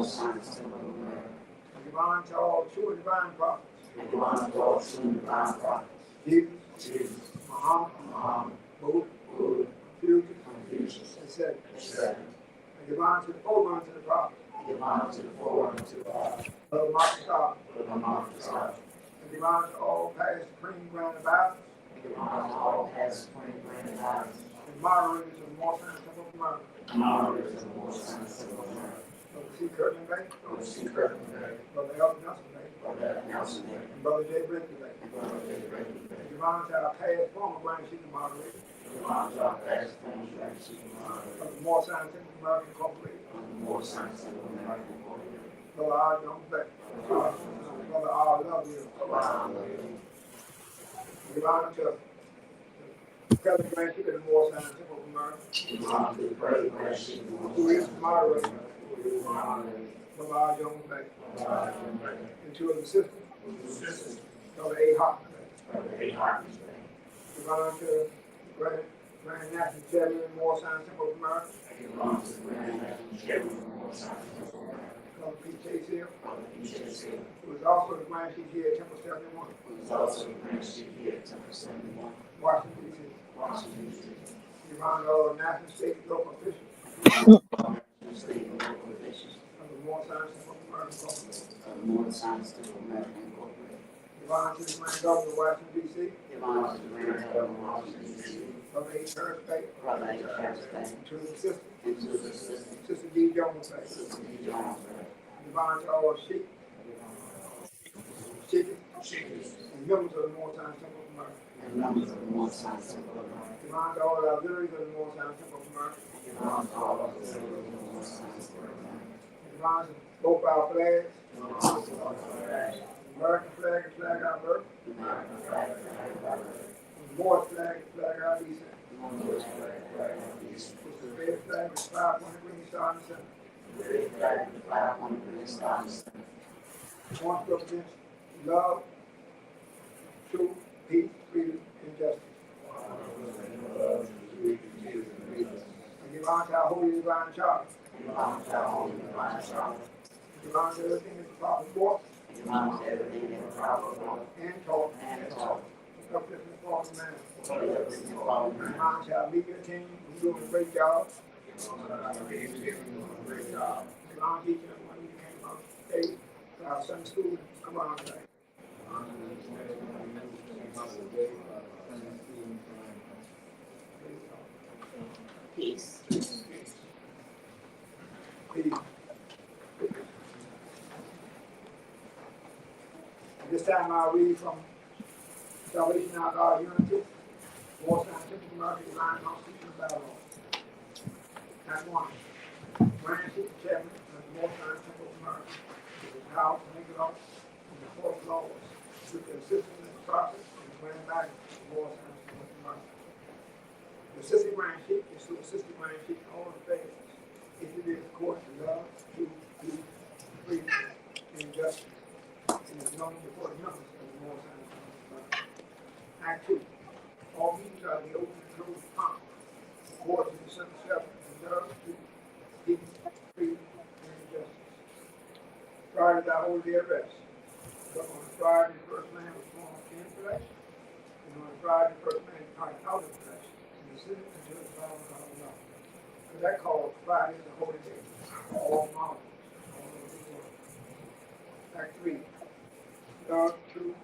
Science Temple of America. And divine to all true and divine prophets. And divine to all true and divine prophets. Jesus, Muhammad, Buddha, Confucius, etc. And divine to the forerunner to the prophet. And divine to the forerunner to the prophet. Of Master And divine to all past supreme grand advisors. and divine to all past supreme grand advisors. And moderators of the More Science Temple of America. And moderators of the More Science Temple of America. Brother C. Kirkland Bay. Brother C. Kirkland Bay. Brother Elton Nelson Bay. Brother Nelson Bay. And Brother J. Brinkley Bay. And Brother J. Brinkley Bay. Divine to our past former grand chief moderators. And divine to our past supreme grand chief moderator. Of the More Science Temple of America Incorporated. Of the More Science Temple of America Incorporated. Brother R. Jones Bay. Brother R. Love you. Divine to the present grand chief of the More Science Temple of America. Divine to the present grand chief of the More Who is Science the moderator. Temple of America. Brother R. Jones Bay. Brother And two of the sisters. Brother A. Hopkins Bay. A. Hopkins Bay. Divine to the Grand National Chairman of the More Science Temple of America. Divine to the grand national chairman of the More Science Temple of America. Brother P. Chase Hill. Brother P.J. Hill. Who is also the Grand Chief here at Temple 71, Who is also the grand chief here at Temple 71, Washington, D.C. Washington, D.C. Divine to all national, state, and local officials State and local officials of the More Science Temple of America Incorporated. of the More Science Temple of America Incorporated. Divine to the Grand Governor of Washington, D.C. Divine to the grand governor of Washington, D.C. Brother H. Harris Bay. Brother A. Harris Bay. And to the sister, And to his assistant, Sister D. Jones Bay. Sister D. Jones Bay. Divine to all sheep, chickens, and members of the More Science Temple of America. And members of the More Science Temple of America. Divine to all the auxiliaries of the More Science Temple of America. Divine to all of the citizens of the More Science Temple of America. Divine to both our flags, Divine to all of the flags, American flag and flag our birth, the American flag, the flag of our birth, the Moorish flag and flag our descent. the English flag, the flag of our peace, The red flag with 5 green star in the center. the red flag, the flag on the green star in the center. One represents love, truth, peace, freedom, and justice. And divine to our holy divine charter. Divine to our holy divine charter. Divine to everything is proper for Divine to everything in the proper order and taught. and taught. Uplifting the fallen man. For the uplifting of all men. Divine to our leader team who's doing a great job. Divine Divine teaching everyone who came out today to our Sunday school. Come on today. peace. Peace. At this time I'll read from Salvation Our God Unity, More Scientific American Divine Constitutional Dialogue. Act 1. Grand Chief Chairman of the More Scientific America is empowered to make it up in the court of laws with the assistance in the process of the Grand Master of the More Scientific America. The Assistant Grand Chief is to assist the Grand Chief in all affairs. If it is according to love, truth, peace, freedom, and justice. And is known before the members of the More Scientific America. Act 2. All meetings are to be open and closed accountable. According to the Senate 7, and love, truth, peace, freedom, and justice. Prior to that holy day of rest. But on Friday, the first man was born in flesh. And on Friday, the first man departed out of flesh. And descended into the power of God alone. So that called Friday the holy day. All mountains, all over the world. Act 3. Love, truth,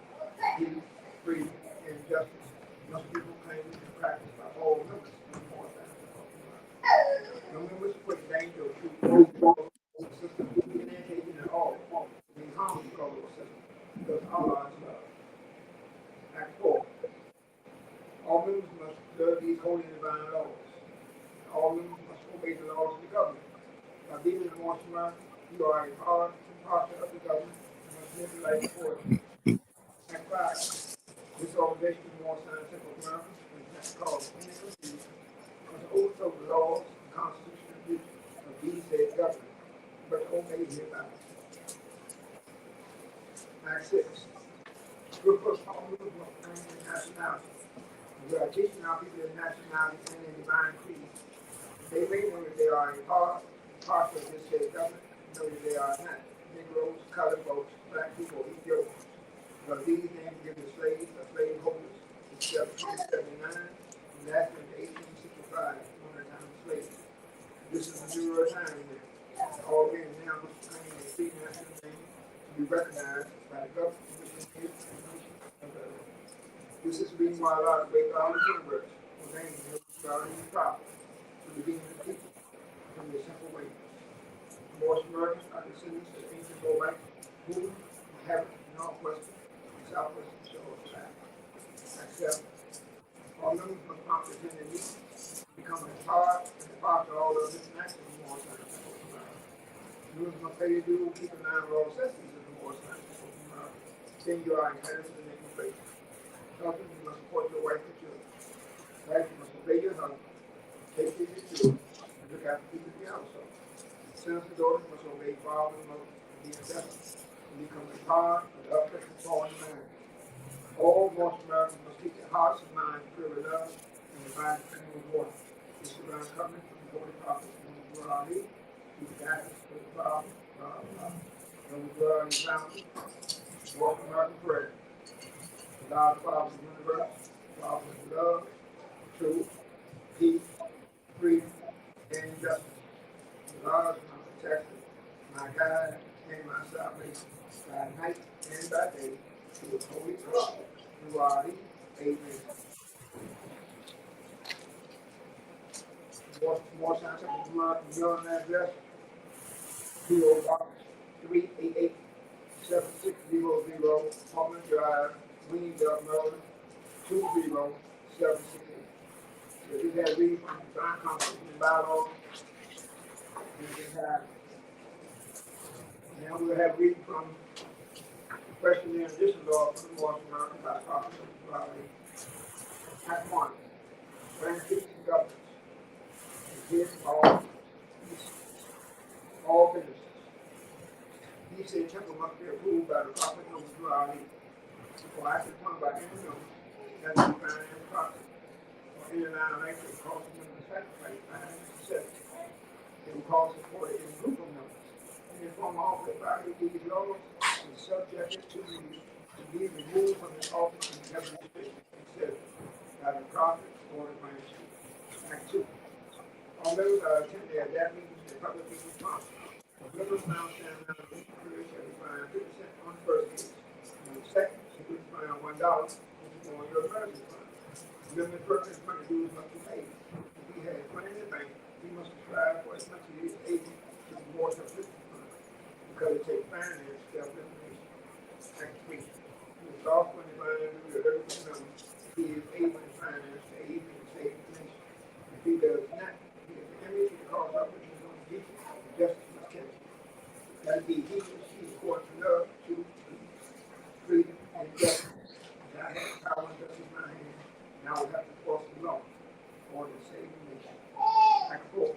peace, freedom, and justice must be proclaimed and practiced by all members of the More Scientific America. No members put danger or truth or system communicating at all. Being harmful to our system because Allah is love. Act 4. All members must observe these holy and divine laws. All members must obey the laws of the government. By being in the More Scientific, you are a part and parcel of the government and must live the life before it. Act 5. This organization is More Scientific America is called NSC because to overthrow the laws and constitutional duties of these said government, but obey hereby. Act 6. Good for all members of the nationality. We are teaching our people their nationality and their divine creed. They may know that they are a part of this said government and know that they are not Negroes, colored folks, black people, Ethiopians. But these names give the slaves or slaveholders except 1879 and last in 1865 when the time of slavery. This is a newer time here. All men now must claim a free national name to be recognized by the government which is the nation of the earth. This is the reason why a lot of great God of the universe ordained no God and prophet to redeem the people from their simple ways. Most Americans are descendants of ancient Moabites who inhabit the northwestern and southwestern shores of Africa. Except all members must comprehend their needs, become a part and a part of all of this national more science of America. Members must pay their due, keep in mind all necessities of the more science of America. Then you are entitled to the name of faith. Husband, you must support your wife and children. Wife, you must obey your husband, take care of your children, and look after people in the household. Sons and daughters must obey father and mother and be accepted and become a part of the upright and fallen man. All most Americans must keep their hearts and minds pure with love and divine stream of water. This is divine covenant from the holy prophet and the Quran, who guidance for the Father, and the Quran is found. Most American prayer. God, Father of the universe, Father of love, truth, peace, freedom, and justice. The Lord is my protector, my guide, and my salvation, by night and by day, to His holy God, through our Amen. More signs of the mailing address, P.O. Box 388 7600, Palmer Drive, Waynesville, Maryland 20768. So this has read from the Divine Constitution and Bylaws. Now we'll have read from the question and addition law for the North American by Prophet Act 1. Grand Chiefs and Governors. Against all businesses. He said temple must be approved by the prophet of Deuteronomy. For I can come by any known, that is divine and prophet, or any line of action causing them to sacrifice by necessity. It will cause support in group of numbers. And inform all that by these laws is subjected to be removed from his office in heavenly state, etc. by the prophet or the ministry. Act 2. All members are attending at that meeting and public meeting sponsor. Members found standing on the period shall be fined 50% on the first case. On the second, she will be fined $1, which is on your emergency fund. Member person's money dues must be paid. If he has money in the bank, he must subscribe for as much as he is able to the more subscription fund, because it takes finance self-information. Act 3. He is also in the line to the every member. He is able to finance to aid and save information. If he does not, he is the image and cause of which is on the justice must catch him. That be he or she according to love, truth, peace, freedom, and justice. And I have power and justice in my hand. Now we have to force the law or to save the nation. Act 4.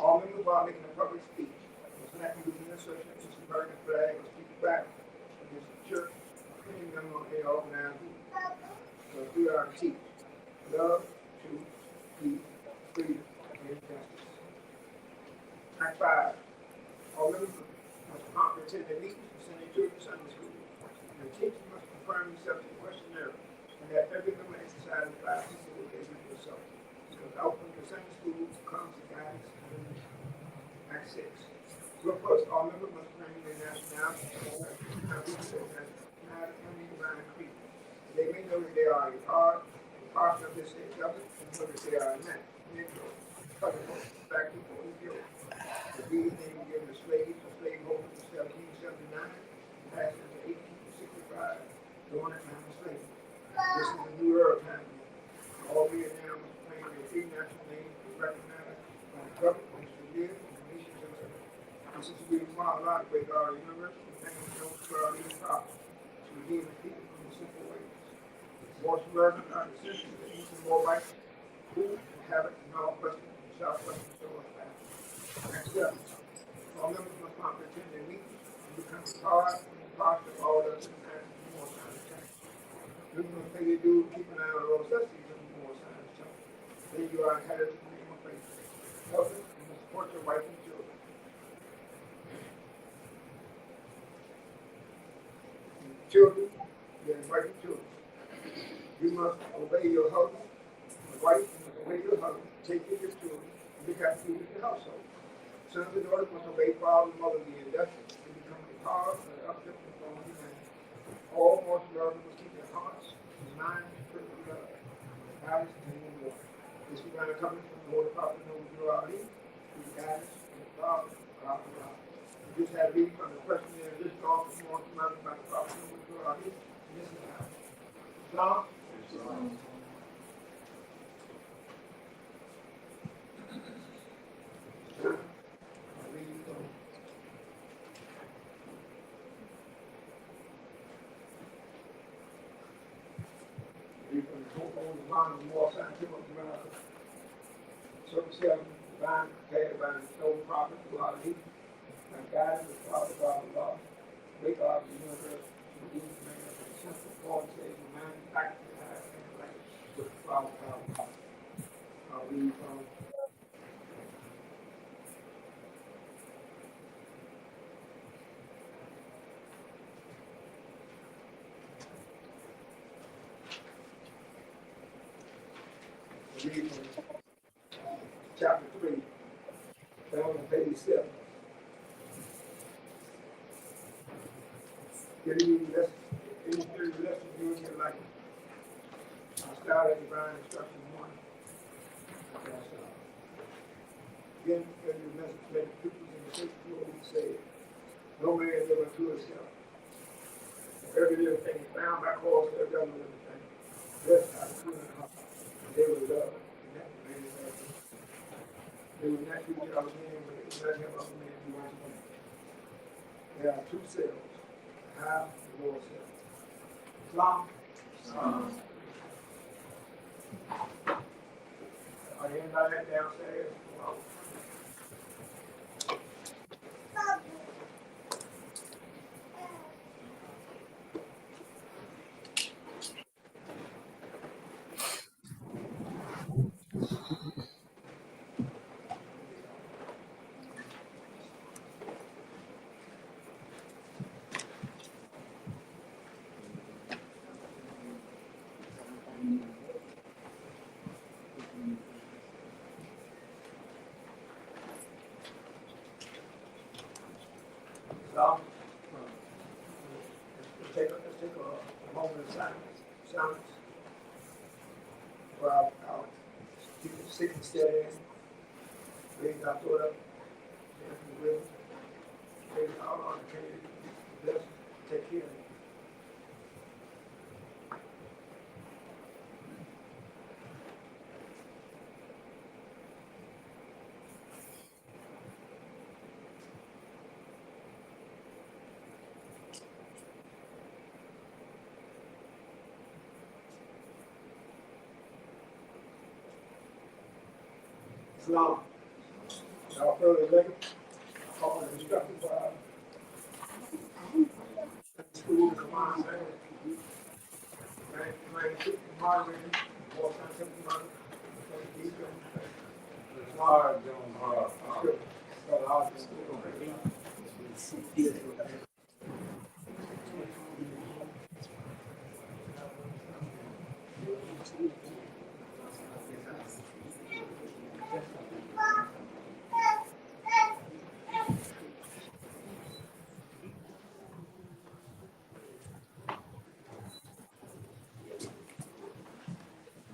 All members while making a public speech must not use an assertion against the American flag or speak back against the church or any member of any organized group. So we are to teach love, truth, peace, freedom, and justice. Act 5. All members must promptly attend their meetings and send their children to Sunday school. And the teacher must confirm himself to questionnaire and that every member exercises 5 simple engagement with self. Because outcome to Sunday school comes to guidance and leadership. Act 6. Look first, all members must claim their nationality and nationality divine creed. They may know that they are a part of this state government and know that they are not Negro, colored folks, black people, Ethiopian. The these names were given to slaves or slaveholders in 1779 and passed into 1865 during the time of slavery. This is a new era time. All we are now must claim their free national name to be recognized by the government which they live in the nations of earth. This is to be a lot of great God of the universe and thank you for our leading prophet to redeem the people from the simple ways. Most Americans are descendants of ancient Moabites who inhabit the northwestern and southwestern shores of Africa. Next up, all members must comprehend their meetings and become a part and part of all of the more science church. Members must pay their due, keep an eye on all necessities of the more science church. Then you are entitled to the name of faith. Husband, you must support your wife and children. Children, you invite your children. You must obey your husband. The wife must obey your husband. Take care of your children. And look after you in the household. Sons and daughters must obey father and mother, the industrious, to become the cause of the uplifting of the man. All mortal lovers must keep their hearts and minds free of love. Guidance and the Lord. This is going to come from the Lord Prophet Noah Deuteronomy, whose guidance and the Father of God. We just had reading from the questionnaire this law this morning by the Prophet Noah Deuteronomy. This is how. Islam. Divine, prepared by the stolen prophet, Deuteronomy, and guided the Father God of law, make God the universe, to the man of the simple form, says, the man back to the high and like with the Father God of law. I'll read from chapter 3, down on page 7. Giving you lessons, any three lessons you in your life. I'll start at divine instruction 1. Again, your message, let the people in the faith of what he said. No man live unto himself. Every little thing is bound by cause of every other little thing. That's how the children are. They will love and that man is happy. They will not treat other men, but they will not have other men do unto them. There are two selves, the high and the lower self. Islam. Are you anybody downstairs? Wow. So, let's take a moment of silence. Where I'll keep it sick and steady in. Raise our thought up. If you will. Raise our Lord, can you bless, take care of you. Islam. Our further letter, all the instructions are school, Koran, moderating, all scientific moderating, hard, hard.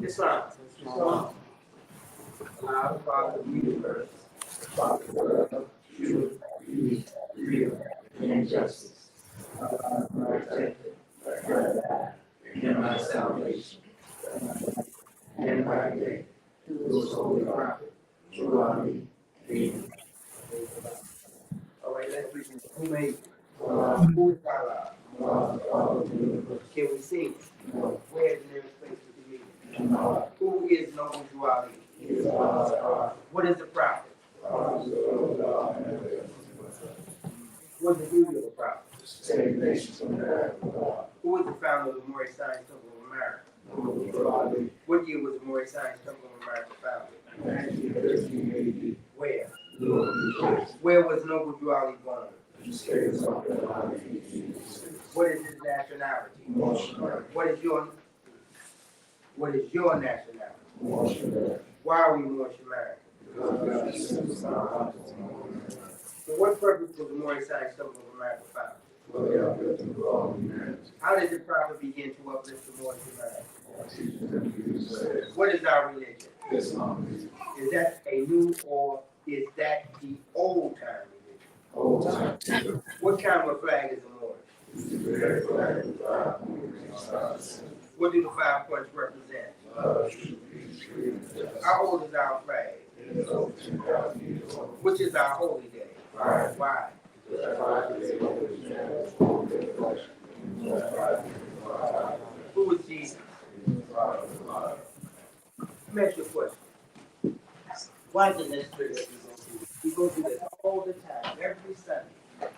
Islam. Allow the Father to lead the earth, Father of love, truth, peace, freedom, and justice. My protector, and my salvation, and my day, through his holy prophet, Deuteronomy. All right, let's read. Who made? Who is Allah? Can we see? Where is the nearest place to be? Who is Noble Juali? What is the prophet? What is the duty of the prophet? Save nations from the Who is the founder of the Moorish Science Temple of America? What year was the Moorish Science Temple of America founded? 1913 Where? AD. Where was Noble Juali born? States of the What is his nationality? What is your nationality? Why are we Moorish American? For what purpose was the Moorish side of America founded? How did the prophet begin to uplift the Moorish America? What is our religion? Is that a new or is that the old time religion? What kind of a flag is a Moorish? What do the 5 points represent? How old is our flag? Which is our holy day? Why? Who was Jesus? Let me ask you a question. Why is it necessary that we go through this all the time, every Sunday?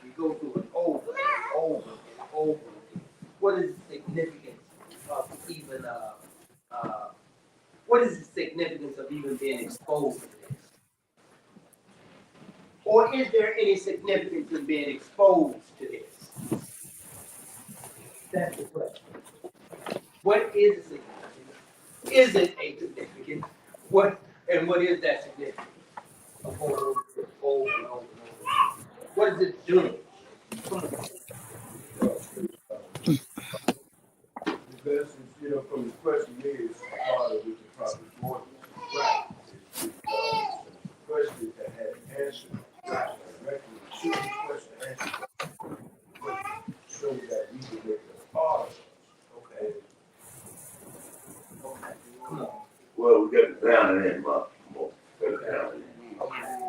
We go through it over and over and over again. What is the significance of even what is the significance of even being exposed to this? Or is there any significance in being exposed to this? That's the question. What is the significance? Is it a significance? What is that significance? Over and over and over. What is it doing? Because, from the question is, part of which the prophet wanted. Right. The question that had answered, directly, should the question answered, so that we can make a part of it. Okay. Okay. Come on. Well, we got to drown it in, Mark.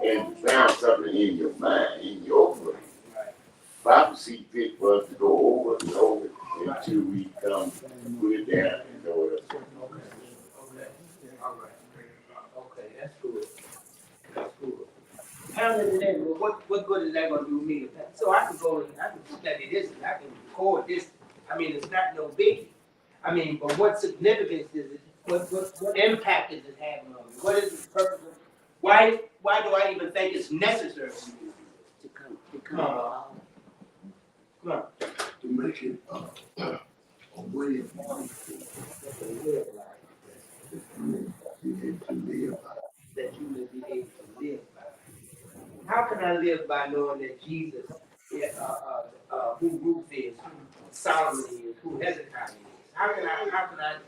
And found something in your mind, in your brain. Right. Prophecy fit for us to go over and over until we come put it down and know it. Okay. All right. Okay, that's good. That's good. How does it end? What good is that going to do me? So I can go and I can study this and I can record this. I mean, it's not no biggie. I mean, but what significance is it? What impact is it having on me? What is the purpose of? Why do I even think it's necessary to come on? Come on. To make it a way of life To live life. that you may be able to live by. That you may be able to live by. How can I live by knowing that Jesus, who Ruth is, who Solomon is, who Hezekiah is? How can I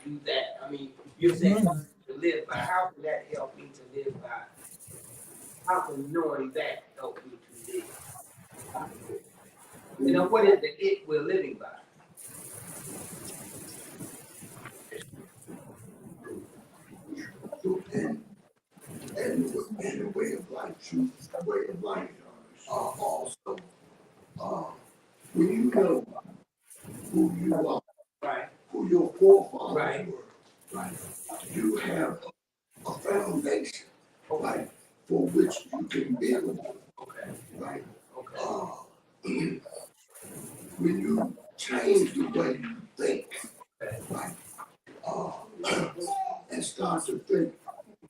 do that? I mean, you're saying to live by. How can that help me to live by? How can knowing that help me to live? What is the it we're living by? And the way of life, truth, the way of life, also, when you know who you are, Right. who your forefathers Right. were, right, you have a foundation, right, for which you can build, Okay. right. Okay. When you change the way you think, Okay. right, and start to think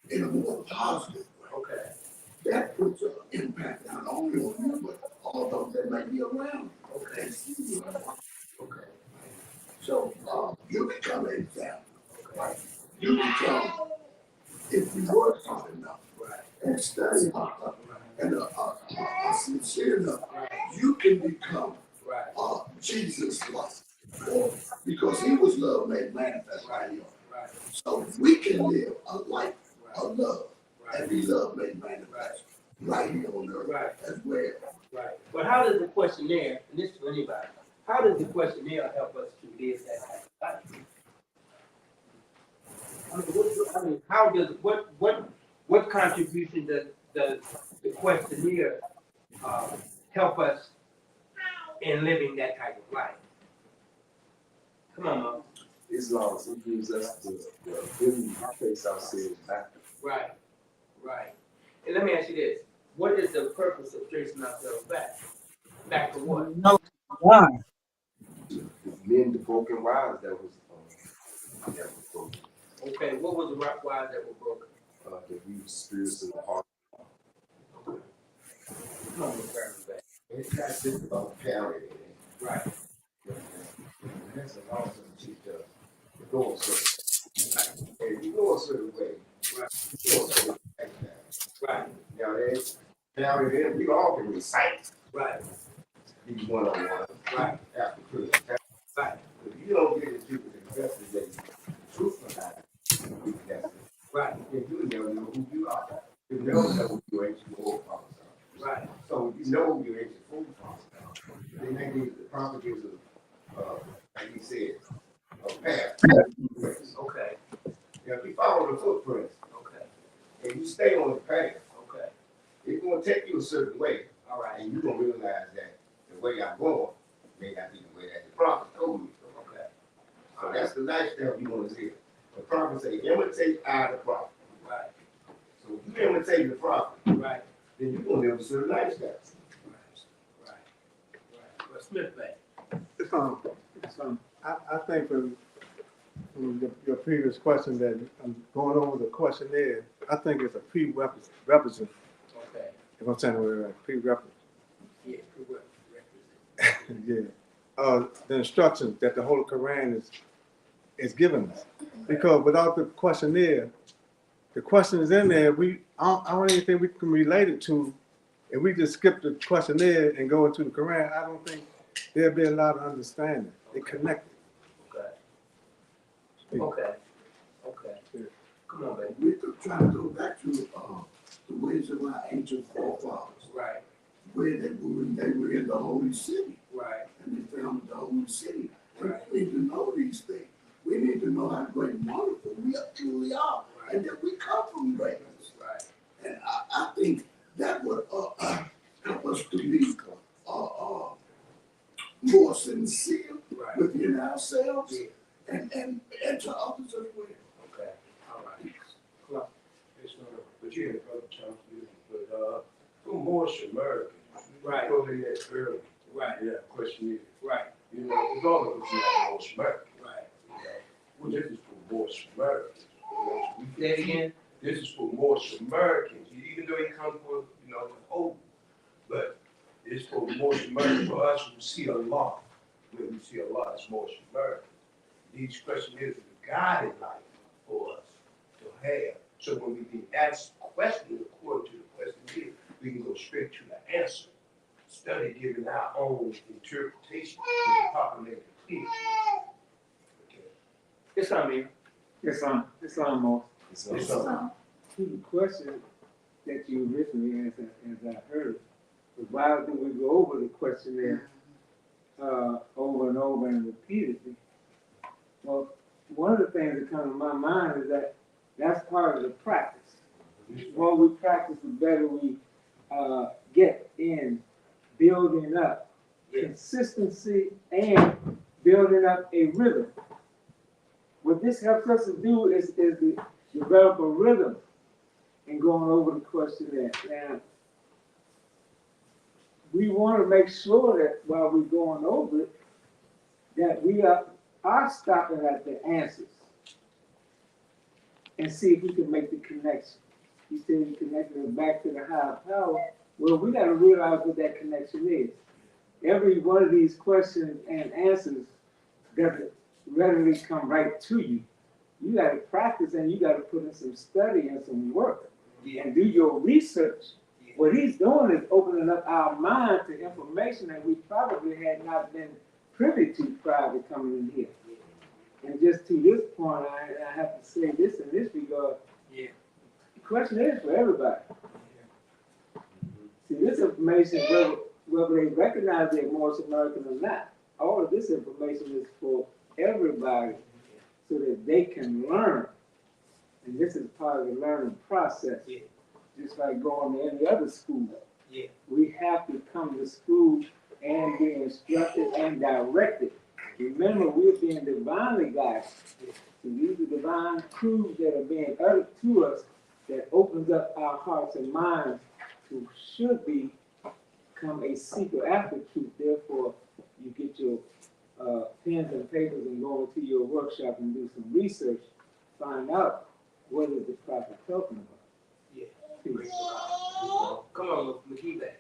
in a more positive way, Okay. that puts an impact not only on you, but all those that may be around you. Okay. Okay. So you become an example, right? You become, if you work hard enough, Right. and study hard enough, and are sincere enough, you can become Right. Jesus' life. Because he was love made manifest right here. Right. So we can live a life of love Right. and be love made manifest right here on earth Right. as well. Right. But how does the questionnaire, and this is for anybody, how does the questionnaire help us to live that type of life? How does what contribution does the questionnaire help us in living that type of life? Come on, Mom. Islam, it gives us the ability to trace ourselves back. Right. Right. And let me ask you this: what is the purpose of tracing ourselves back? Back to what? Why? The men, the broken wives that was broken. Okay. What was the rock wires that were broken? That we were spirits in the heart. Okay. Come on, we'll back. It's not just about parenting. Right. That's an awesome teacher to go a certain way. And you go a certain way, Right. you go a certain way. Right. Now, we all can recite Right. these one-on-one Right. after Christmas. Right. If you don't get the people to investigate the truth behind it, that's it. Right. Then you never know who you are. You never know who your ancient forefathers are. Right. So you know who your ancient forefathers are. Then they give the prophet gives like he said, a path. Okay. Now, if you follow the footprints Okay. and you stay on the path, Okay. it's going to take you a certain way. All right. And you're going to realize that the way I'm going may not be the way that the prophet told me. Okay. So that's the lifestyle you want to live. The prophet say, imitate I the prophet. Right. So if you imitate the prophet, Right. then you're going to live a certain lifestyle. Right. Right. Well, Smith Bank. I think from your previous question that I'm going over the questionnaire, I think it's a prerequisite. Okay. If I'm saying the word right, prerequisite. Yeah. Yeah. The instructions that the Holy Koran is giving us. Because without the questionnaire, the questions in there, I don't even think we can relate it to. If we just skip the questionnaire and go into the Koran, I don't think there'll be a lot of understanding. They connected. Okay. Okay. Okay. Yeah. Come on, baby. We could try to go back to the ways of our ancient forefathers, Right. where they were in the holy city, Right. and they founded the holy city. And Right. we need to know these things. We need to know how great and wonderful we truly are, Right. and that we come from greatness. Right. And I think that would help us to be more sincere Right. within ourselves Yeah. and to others as well. Okay. All right. It's but you had brother Thompson, but for most Americans, Right. probably that early. Right. Yeah, question is, Right. you know, it's all of us not most Americans. Right. You know, well, this is for most Americans. You know, so we Say it again. This is for most Americans, even though he comes with, you know, old, but it's for most Americans. For us who see a lot, when we see a lot, it's most Americans. These questions is a guided life for us to have. So when we can ask questions according to the question, we can go straight to the answer. Study giving our own interpretation to the populated clear. Okay. It's on me. It's almost. It's on. The question that you originally asked, as I heard, was why do we go over the questionnaire over and over and repeatedly? Well, one of the things that comes to my mind is that that's part of the practice. The more we practice, the better we get in building up consistency and building up a rhythm. What this helps us to do is to develop a rhythm in going over the questionnaire. Now, we want to make sure that while we're going over it, that we are stopping at the answers and see if we can make the connection. You said you connected it back to the higher power. Well, we got to realize what that connection is. Every one of these questions and answers doesn't readily come right to you. You got to practice and you got to put in some study and some work and do your research. What he's doing is opening up our mind to information that we probably had not been privy to prior to coming in here. And just to this point, I have to say this in this regard. Yeah. The question is for everybody. See, this information, whether they recognize they're Morris American or not, all of this information is for everybody so that they can learn. And this is part of the learning process. Yeah. Just like going to any other school. Yeah. We have to come to school and be instructed and directed. Remember, we're being divinely guided. So these are divine truths that are being uttered to us that opens up our hearts and minds to should become a seeker after truth. Therefore, you get your pens and papers and go into your workshop and do some research, find out what is the prophet talking about. Yeah. Peace. Come on, McKee back.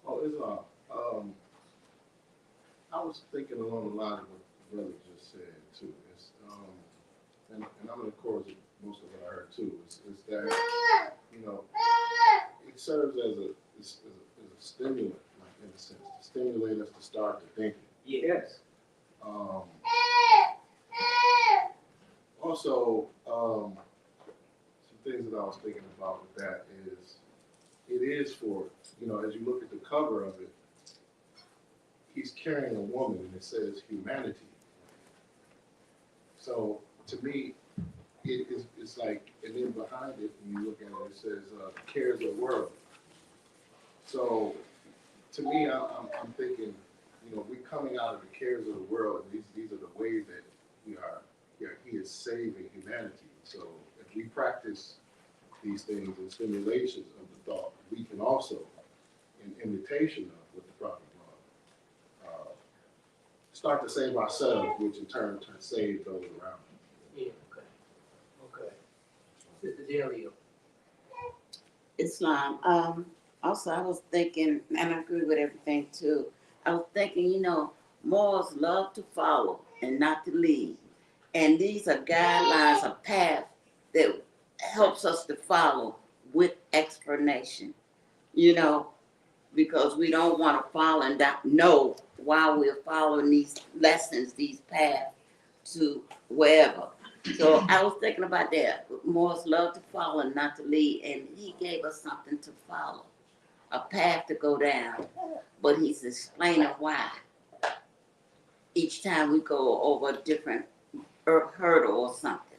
Oh, it's I was thinking along the lines of brother just said too. It's and I'm in accord with most of what I heard too. Is that it serves as a stimulant, like in a sense, to stimulate us to start to thinking. Yes. Also, some things that I was thinking about with that is, it is for, as you look at the cover of it, he's carrying a woman and it says humanity. So to me, it's like, and then behind it, when you look at it, it says cares of the world. So to me, I'm thinking, we're coming out of the cares of the world, and these are the ways that he is saving humanity. So if we practice these things and simulations of the thought, we can also, in imitation of what the prophet brought, start to save ourselves, which in turn save those around us. Yeah, okay. Sister Delia. Islam. Also, I was thinking, and I agree with everything too. I was thinking, Moors love to follow and not to lead. And these are guidelines, a path that helps us to follow with explanation, because we don't want to follow and not know while we're following these lessons, these paths to wherever. So I was thinking about that. Moors love to follow and not to lead, and he gave us something to follow, a path to go down, but he's explaining why. Each time we go over a different hurdle or something,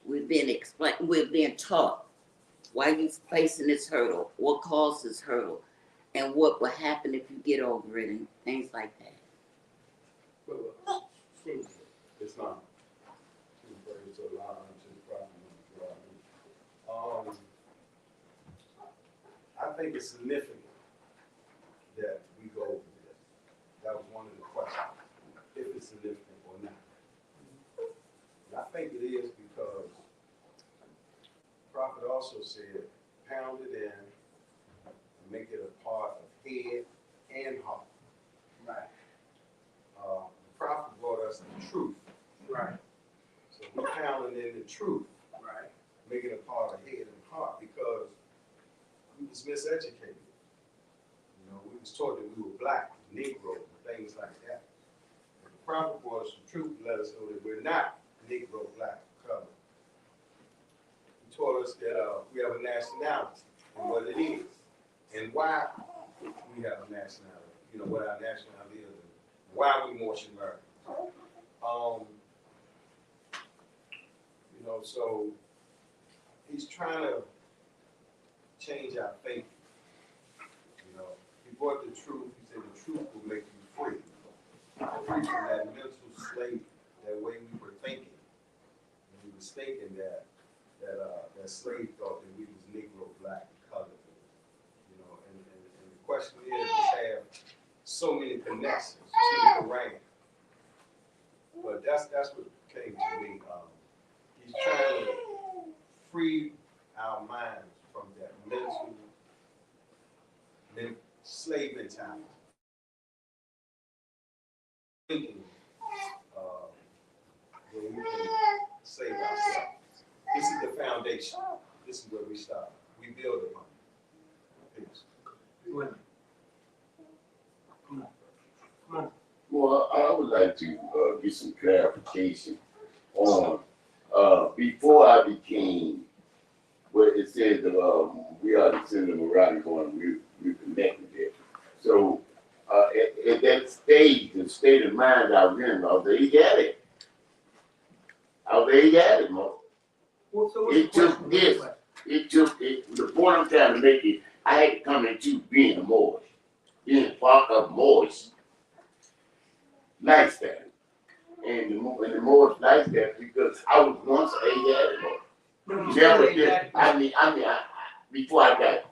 we're being taught why you facing this hurdle, what caused this hurdle, and what will happen if you get over it, and things like that. It's not. Praise to Allah and to the Prophet. I think it's significant that we go over this. That was one of the questions, if it's significant or not. And I think it is because the Prophet also said, pound it in and make it a part of head and heart. Right. The Prophet brought us the truth. Right. So we're pounding in the truth. Right. Making it a part of head and heart because we was miseducated. We was taught that we were black, Negro, and things like that. And the Prophet brought us the truth to let us know that we're not Negro, black, colored. He taught us that we have a nationality and what it is, and why we have a nationality. What our nationality is, and why we Moorish Americans. So he's trying to change our thinking. He brought the truth. He said the truth will make you free. Free from that mental slavery, that way we were thinking. And we was thinking that slave thought that we was Negro, black, and colored. And the question is, we have so many connections to the Koran. But that's what came to me. He's trying to free our minds from that mental slave mentality. Thinking where we can save ourselves. This is the foundation. This is where we start. We build upon it. Peace. Come on. Well, I would like to get some clarification on before I became, where it said we are descendants of Moroccan born, we're connected there. So at that stage, the state of mind I was in, I was there, you got it. Mo. It took this. The point I'm trying to make is, I had to come into being a Moorish, being part of Moorish lifestyle. And the Moorish lifestyle, because I was once a never did. Before I got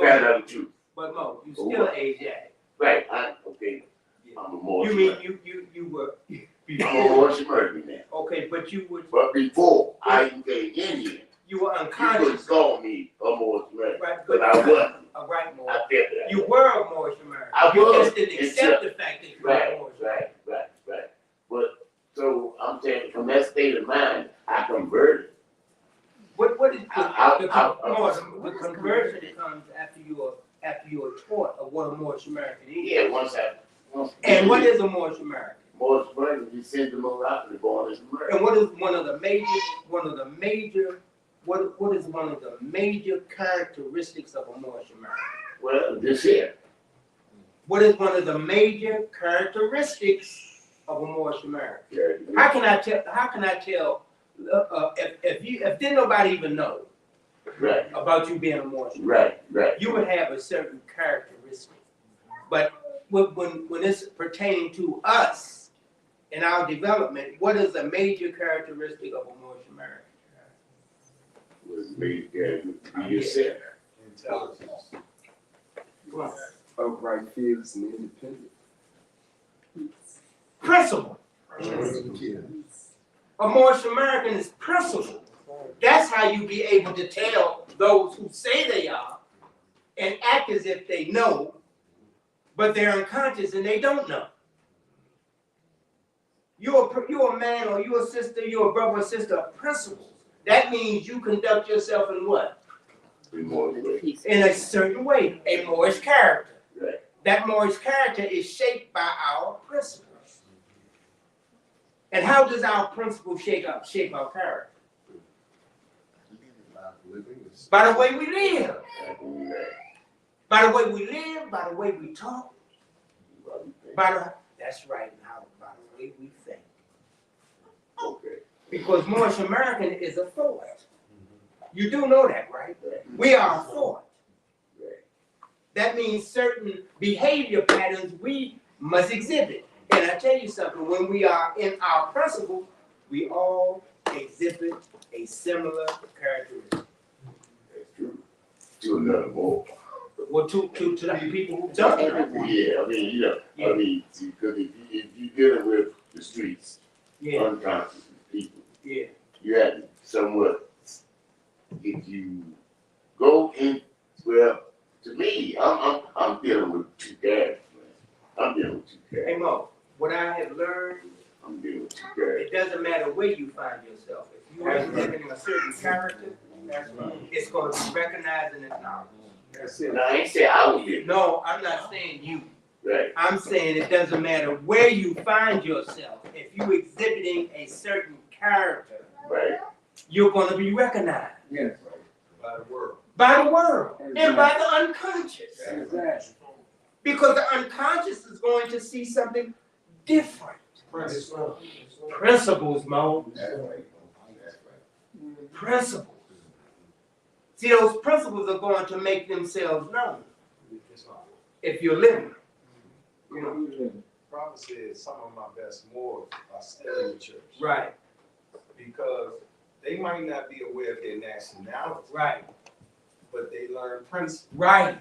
found out the truth. But Mo, you still Asiatic. Right, okay. Yeah. I'm a Moorish. You mean you were I'm a Moorish American now. okay, but you were But before I even came in here, you were you unconscious. would call me a Moorish American. Right, But I wasn't. A right Moorish. I felt that. You were a Moorish American. I You was. just didn't accept the fact that you were a Right, Moorish. right. mine. I converted. What is the What is conversion comes after you are taught of what a Moorish American is. Yeah, once. And what is a Moorish American? Moorish American, you sent them around and born as American. And what is one of the major characteristics of a Moorish American? Well, this here. What is one of the major characteristics of a Moorish American? Yeah. How can I tell if didn't nobody even know Right, about you being a Moorish American? right. You would have a certain characteristic. But when it's pertaining to us and our development, what is a major characteristic of a Moorish American? Was made be yourself. Intelligence. Upright, fearless, and independent. Principle. Yeah. A Moorish American is principle. That's how you be able to tell those who say they are and act as if they know, but they're unconscious and they don't know. You're a man or you're a sister, you're a brother or sister of principles. That means you conduct yourself in what? In a certain way, a Moorish character. Right. That Moorish character is shaped by our principles. And how does our principles shape our character? By the way we live. By the way we live, by the way we talk. That's right, now by the way we think. Okay. Because Moorish American is a thought. You do know that, right? We are a thought. That means certain behavior patterns we must exhibit. And I tell you something, when we are in our principles, we all exhibit a similar characteristic. That's true. To another more. Well, to the people who don't. Yeah, I mean, you know, Yeah. I mean, because if you're dealing with the streets, Yeah, unconscious people, yeah. you have to somewhat, if you go in, well, to me, I'm dealing with two characters, man. I'm dealing with two Hey characters. Mo, what I have learned, I'm dealing with two characters. it doesn't matter where you find yourself. If you are exhibiting a certain character, it's going to be recognized and acknowledged. That's it. Now, I ain't say I was here. No, I'm not saying you. Right, I'm saying it doesn't matter where you find yourself. If you're exhibiting a certain character, right. you're going to be recognized Yes, By the world. by the world and by the unconscious. exactly. Because the unconscious is going to see something different. Principles. Principles, Mo. That's right. Principles. See, those principles are going to make themselves known if you're living. You know, Prophet said some of my best morals are still in the church. right, Because they might not be aware of their nationality, right, but they learn principles. right,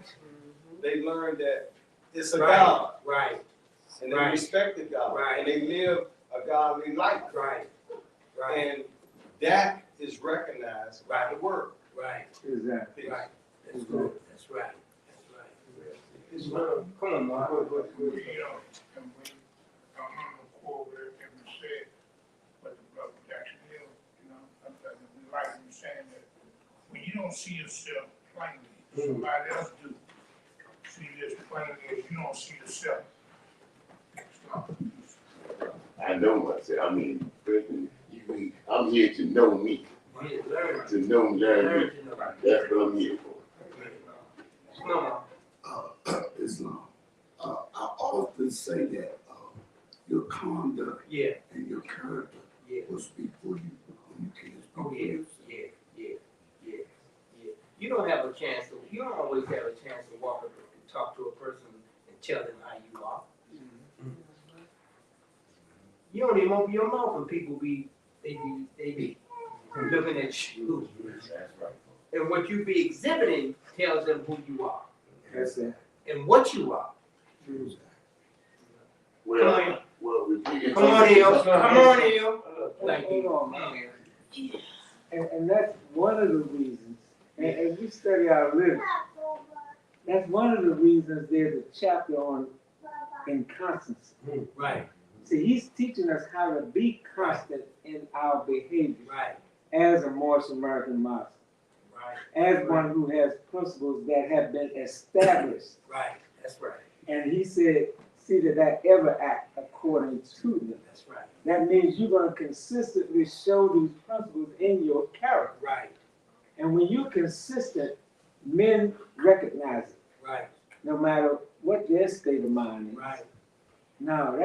They learn that it's a right, God, right, and they Right. respect the God, Right. and they live a godly life. right, right, And that is recognized by the world. right, Exactly. right. That's good. That's right. That's right. Come on, Mark. You know, and we, I'm on the core with everything we said, but the brother Jackson Hill, you know, we like him saying that when you don't see yourself plainly, somebody else do. See this plainly as you don't see yourself. I know myself. I mean, I'm here to know me, Yeah, learn. to know, learn me. Learn to know. That's what I'm here for. Come on, Mark. Islam. I often say that your conduct Yeah, and your character yeah. will speak for you when you can't speak Oh, for yeah, yourself. yeah. You don't have a chance to, you don't always have a chance to walk up and talk to a person and tell them how you are. You don't even open your mouth and people they be looking at you. That's right. And what you be exhibiting tells them who you are That's it. and what you are. Well, we can Come on, Il. Come on, Il. Like you. Hold on. And that's one of the reasons, and as we study our living, that's one of the reasons there's a chapter on inconstancy. Right. See, he's teaching us how to be constant in our behavior Right, as a Moorish American Muslim, right, as one who has principles that have been established. right, that's right, And he said, see that I ever act according to them. that's right, That means you're going to consistently show these principles in your character. right, And when you're consistent, men recognize it, right, no matter what their state of mind is. right, No,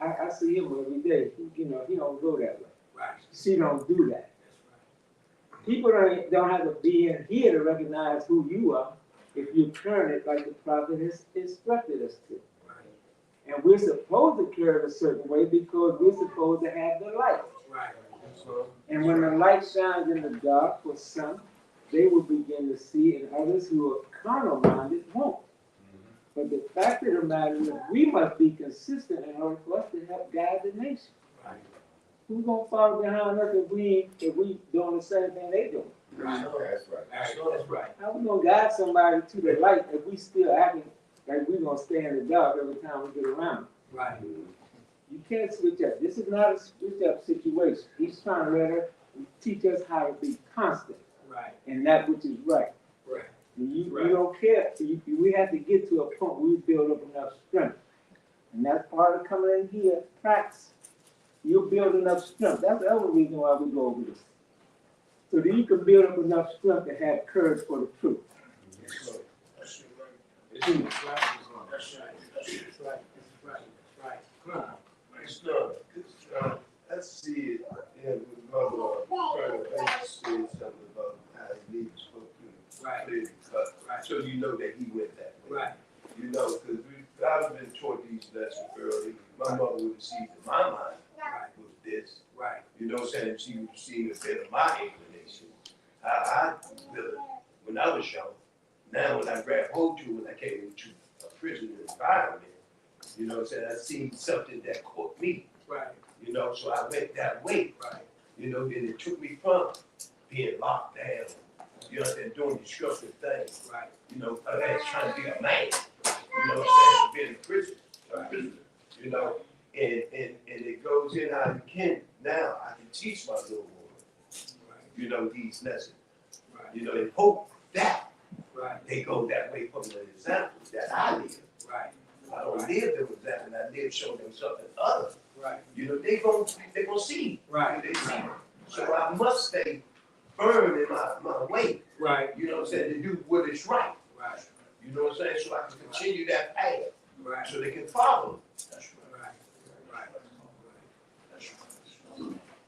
I see him every day. He don't go that way. right, She don't do that. that's right. People don't have to be in here to recognize who you are if you turn it like the prophet has instructed us to. Right, And we're supposed to carry it a certain way because we're supposed to have the light. right, And when the light shines in the dark for some, they will begin to see, and others who are carnal minded won't. But the fact of the matter is, we must be consistent in order for us to help guide the nation. right, Who's gonna follow behind us if we doing the same thing they doing? right, That's right. that's right, How we gonna guide somebody to the light if we still acting like we gonna stay in the dark every time we get around them? right, You can't switch up. This is not a switch up situation. He's trying to let us teach us how to be constant right, in that which is right. right, You Right. don't care. We have to get to a point where we build up enough strength. And that's part of coming in here, practice. You'll build enough strength. That's the other reason why we go over this. So that you can build up enough strength to have courage for the truth. That's it, right. that's right, that's right, that's right, that's right, that's right. Come on. I see it, with Mother Colonel Banks said something about how he needs to go through Right. clearly cut. Right. So you know that he went that way. Right, You know, because I've been taught these lessons early. My mother would have seen in my mind right, was this. right, You know what I'm saying? She would have seen a bit of my inclination. I feel it when I was young. Now when I grabbed hold to it, when I came into a prison environment, you know what I'm saying? I seen something that caught me. right, You know, so I went that way. right, You know, then it took me from being locked down, you know, and doing destructive things. right, You know, as trying to be a man. You know what I'm saying? Being in prison, you know, and it goes in how you can. Now I can teach my little boy, you know, these lessons. right, You know, and hope that right, they go that way from the example that I live. right, I don't live them example, I live show them something other. right, You know, they gonna see. right, They see. So I must stay firm in my way. right, You know what I'm saying? To do what is right. right, You know what I'm saying? So I can continue that path, right, so they can follow. right, right.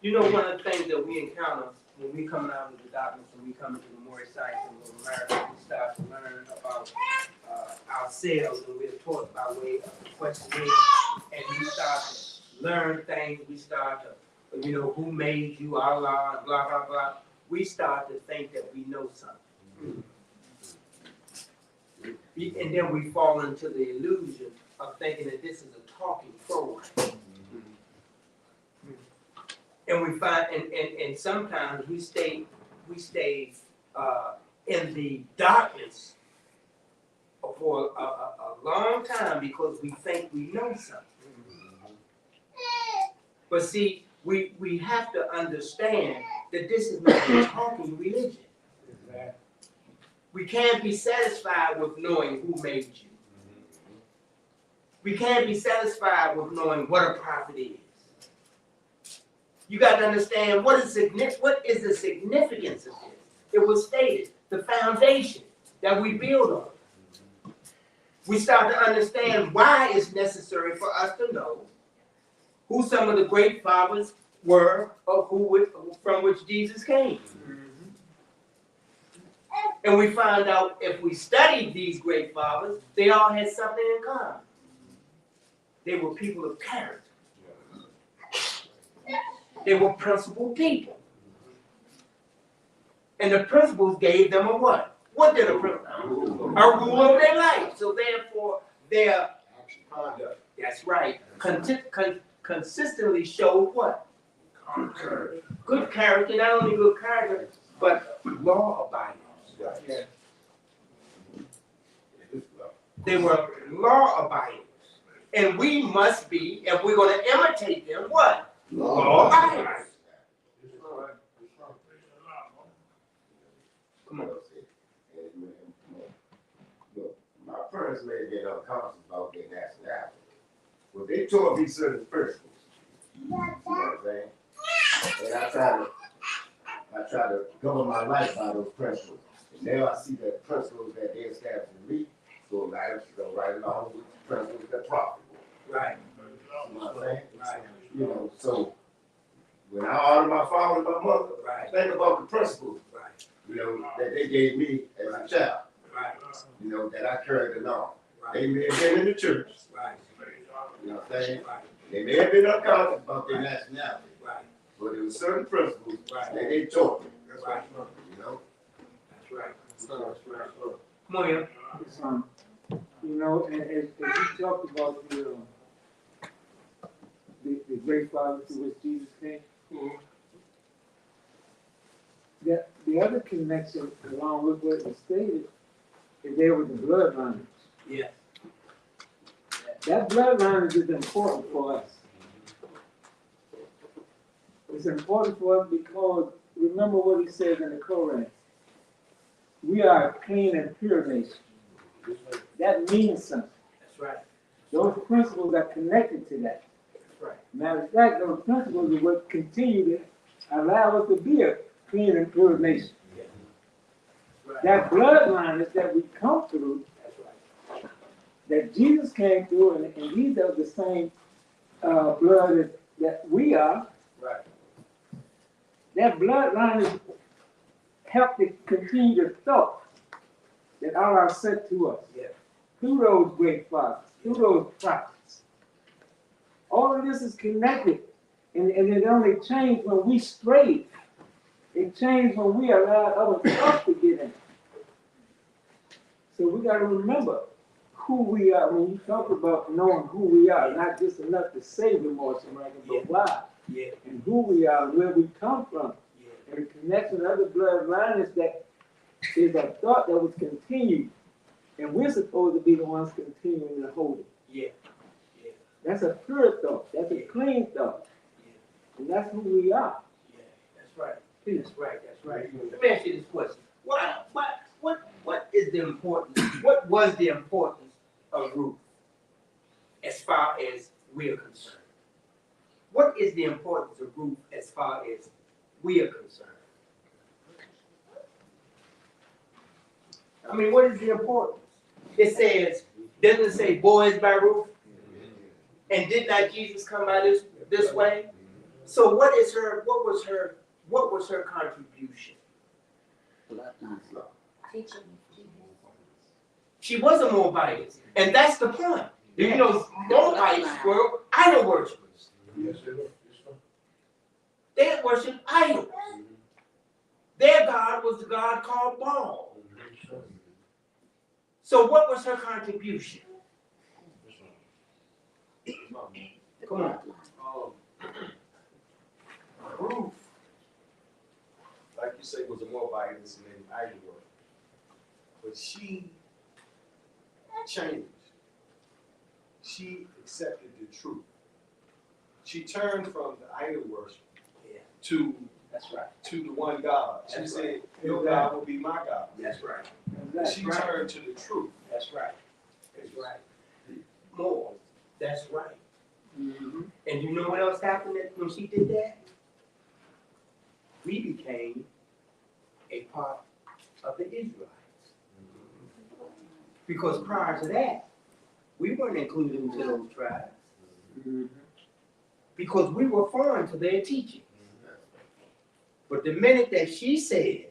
You know, one of the things that we encounter when we come out of the darkness and we come into the Moorish science of America, we start to learn about ourselves, and we're taught by way of questioning, and we start to learn things. We start to, who made you, Allah, and blah blah blah. We start to think that we know something, and then we fall into the illusion of thinking that this is a talking program. And we find, and sometimes we stay in the darkness for a long time because we think we know something. But see, we have to understand that this is not a talking religion. We can't be satisfied with knowing who made you. We can't be satisfied with knowing what a prophet is. You got to understand what is the significance of this. It was stated, the foundation that we build on. We start to understand why it's necessary for us to know who some of the great fathers were, from which Jesus came. And we find out if we studied these great fathers, they all had something in common. They were people of character. They were principled people. And the principles gave them a what? What did a principle? A rule of their life. So therefore, their conduct, that's right, consistently showed what? Good character, not only good character, but law-abiding. They were law-abiding. And we must be, if we're gonna imitate them, what? Law. Abiders. Come on. Look, my parents may get unconscious about their nationality. Well, they taught me certain principles. You know what I'm saying? And I try to govern my life by those principles. And now I see that principles that they established in me, so I have to go right along with the principles that profit. Right. You know what I'm saying? Right. You know, so when I honor my father and my mother, Right. think about the principles, Right. you know, that they gave me as a child, Right. you know, that I carried along. Right. They may have been in the church, Right. you know what I'm saying? Right. They may have been unconscious about their nationality, Right. but there were certain principles Right. that they taught me, Right. you know? That's right. That's right. Come on here. It's, you know, and as you talked about the great father through which Jesus came, the other connection along with what was stated is there with the bloodline. Yeah. That bloodline is important for us. It's important for us because remember what he says in the Koran. We are a clean and pure nation. That means something. That's right. Those principles are connected to that. That's right. Matter of fact, those principles are what continue to allow us to be a clean and pure nation. Right. That bloodline is that we come through, That's right. that Jesus came through, and these are the same blood that we are. Right. That bloodline is help to continue the thought that Allah sent to us. Yeah. Through those great fathers, through those prophets. All of this is connected, and it only changed when we strayed. It changed when we allowed other stuff to get in. So we got to remember who we are. When you talk about knowing who we are, not just enough to say the most American, but why Yeah. and who we are, and where we come from. Yeah. And the connection of the bloodline is that is a thought that was continued. And we're supposed to be the ones continuing to hold it. Yeah. Yeah. That's a pure thought. That's a clean thought. Yeah. And that's who we are. Yeah. That's right. That's right. That's right. Let me ask you this question. What is the importance? What was the importance of Ruth as far as we're concerned? What is the importance of Ruth as far as we are concerned? I mean, what is the importance? It says, doesn't it say boys by Ruth? And did not Jesus come by this way? So what was her contribution? She was a Moabite, and that's the point. You know, Moabites were idol worshippers. Yes, sir. They worshiped idols. Their God was the God called Baal. So what was her contribution? Come on. Ruth, like you say, was a Moabite and idol worship. But she changed. She accepted the truth. She turned from the idol worship to That's right. to the one God. She That's said, right. your God will be my God. That's right. She turned to the truth. That's right. That's right. More. That's right. Mm-hmm. And you know what else happened when she did that? We became a part of the Israelites. Because prior to that, we weren't included into those tribes. Mm-hmm. Because we were foreign to their teaching. But the minute that she said,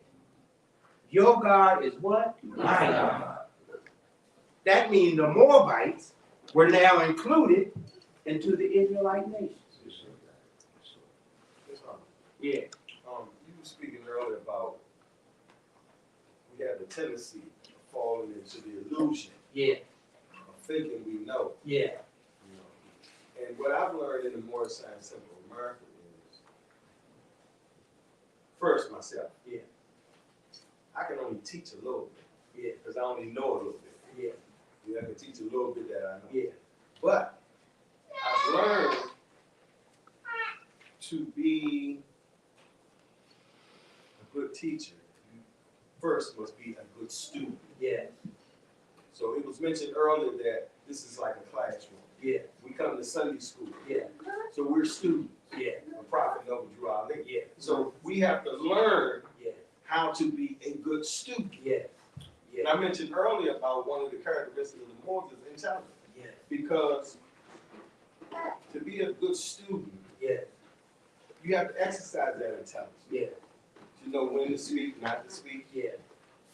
your God is what? My God. That means the Moabites were now included into the Israelite nations. Yeah. You were speaking earlier about we have the tendency of falling into the illusion Yeah. of thinking we know. Yeah. You know. And what I've learned in the more science simple America is first myself. Yeah. I can only teach a little bit. Yeah. Because I only know a little bit. Yeah. I can teach a little bit that I know. Yeah. But I've learned to be a good teacher. You first must be a good student. Yes. So it was mentioned earlier that this is like a classroom. Yeah. We come to Sunday school. Yeah. So we're students. Yeah. The prophet Noah drew our link. Yeah. So we have to learn Yeah. how to be a good student. Yeah. And I mentioned earlier about one of the characteristics of the Moors is intelligence. Yeah. Because to be a good student, Yeah. you have to exercise that intelligence. Yeah. To know when to speak, not to speak. Yeah.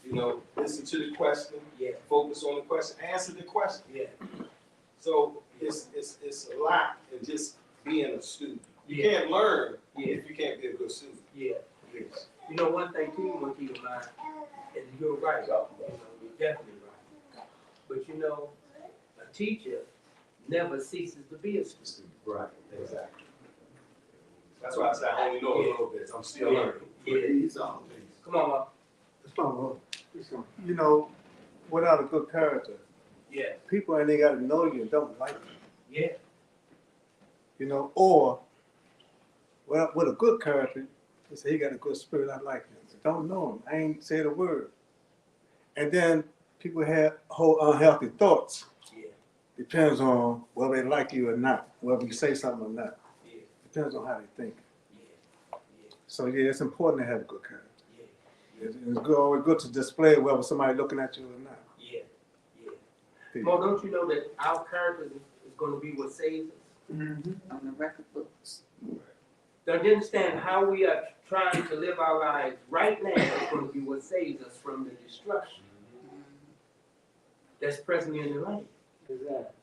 You know, listen to the question. Yeah. Focus on the question. Answer the question. Yeah. So it's a lot in just being a student. You Yeah. can't learn Yeah. if you can't be a good student. Yeah. Yes. You know, one thing too you want to keep in mind, and you're right, you know, you're definitely right. But you know, a teacher never ceases to be a student. Right. Exactly. That's why I said I only know a little bit. I'm still learning. Yeah. He's on. Come on, Mom. You know, without a good character, Yeah. people ain't got to know you and don't like you. Yeah. You know, or well, with a good character, they say he got a good spirit. I like him. Don't know him. I ain't said a word. And then people have whole unhealthy thoughts. Yeah. Depends on whether they like you or not, whether you say something or not. Yeah. Depends on how they think. Yeah. Yeah. So yeah, it's important to have a good character. Yeah. It's good, always good to display whether somebody looking at you or not. Yeah. Yeah. Mo, don't you know that our character is going to be what saves us? On the record books. Don't you understand how we are trying to live our lives right now is going to be what saves us from the destruction that's presently in the land. Exactly.